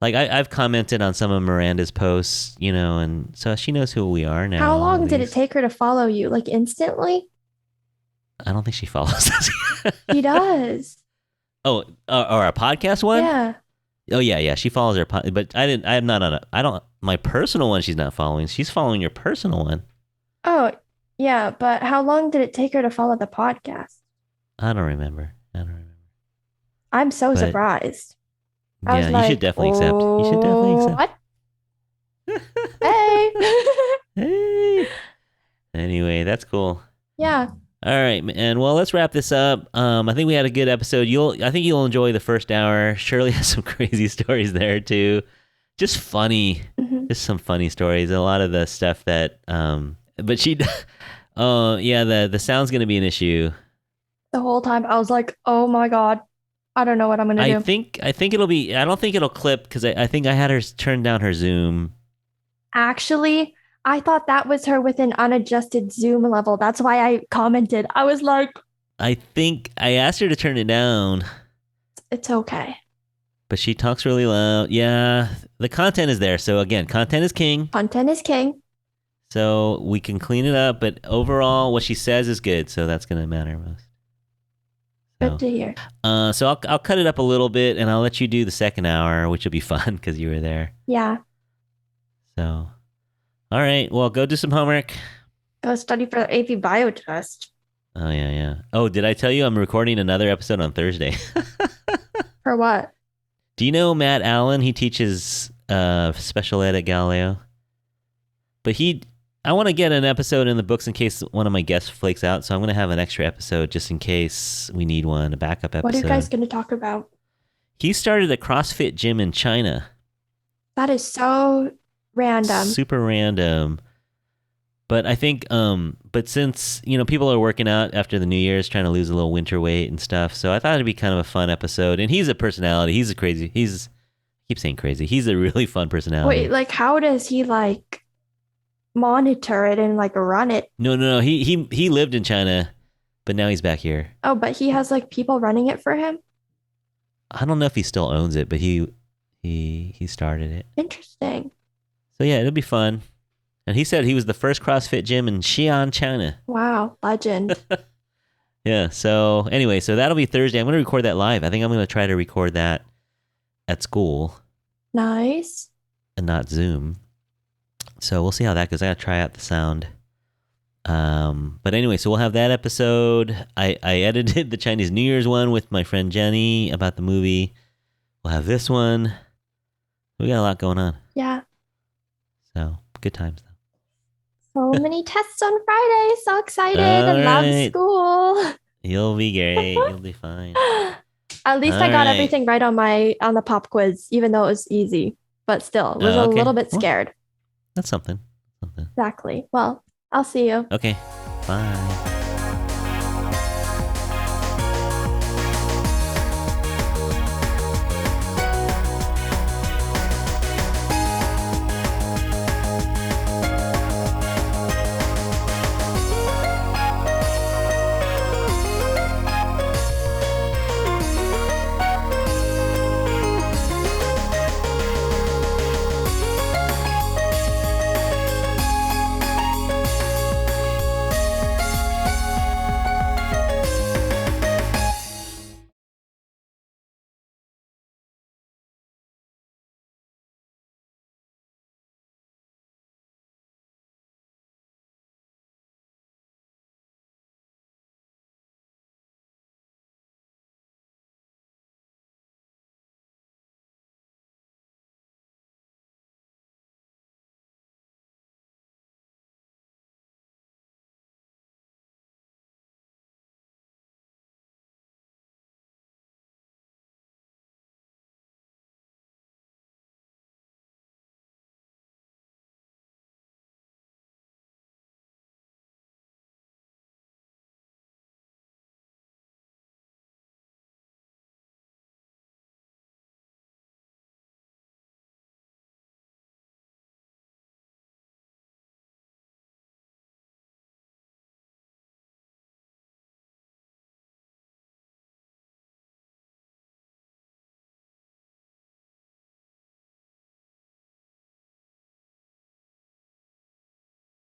like I've commented on some of Miranda's posts, and so she knows who we are now. How long did it take her to follow you? Like instantly? I don't think she follows us. She does. Oh, or our podcast one? Yeah. Oh yeah. She follows our but I'm not on my personal one. She's not following. She's following your personal one. Oh yeah, but how long did it take her to follow the podcast? I don't remember. I'm so surprised. Yeah, you should definitely accept. You should definitely accept. What? Hey. Hey. Anyway, that's cool. Yeah. All right, and well, let's wrap this up. I think we had a good episode. I think you'll enjoy the first hour. Shirley has some crazy stories there too. Just funny. Just some funny stories. A lot of the stuff that but she the sound's going to be an issue. The whole time I was like, "Oh my God. I don't know what I'm going to do." I think it'll be, I don't think it'll clip because I think I had her turn down her Zoom. Actually, I thought that was her with an unadjusted Zoom level. That's why I commented. I was like, I think I asked her to turn it down. It's okay. But she talks really loud. Yeah, the content is there. So again, content is king. Content is king. So we can clean it up. But overall, what she says is good. So that's going to matter most. Good to hear. So I'll cut it up a little bit and I'll let you do the second hour, which will be fun because you were there. Yeah. So, all right. Well, go do some homework. Go study for the AP bio test. Oh, yeah. Oh, did I tell you I'm recording another episode on Thursday? For what? Do you know Matt Allen? He teaches special ed at Galileo. But I want to get an episode in the books in case one of my guests flakes out. So I'm going to have an extra episode just in case we need one, a backup episode. What are you guys going to talk about? He started a CrossFit gym in China. That is so random. Super random. But I think, but since, people are working out after the New Year's, trying to lose a little winter weight and stuff. So I thought it'd be kind of a fun episode. And he's a personality. He's I keep saying crazy. He's a really fun personality. Wait, like how does he monitor it and run it? No. He lived in China, but now he's back here. Oh, but he has people running it for him? I don't know if he still owns it, but he started it. Interesting. So yeah, it'll be fun. And he said he was the first CrossFit gym in Xi'an, China. Wow, legend. Yeah, so anyway, so that'll be Thursday. I'm going to record that live. I think I'm going to try to record that at school. Nice. And not Zoom. So we'll see how that goes. I got to try out the sound. But anyway, so we'll have that episode. I edited the Chinese New Year's one with my friend Jenny about the movie. We'll have this one. We got a lot going on. Yeah. So good times though. So many tests on Friday. So excited. I love school. You'll be great. You'll be fine. At least I got everything right on the pop quiz, even though it was easy. But still, was a little bit scared. That's something. Exactly. Well, I'll see you. Okay. Bye.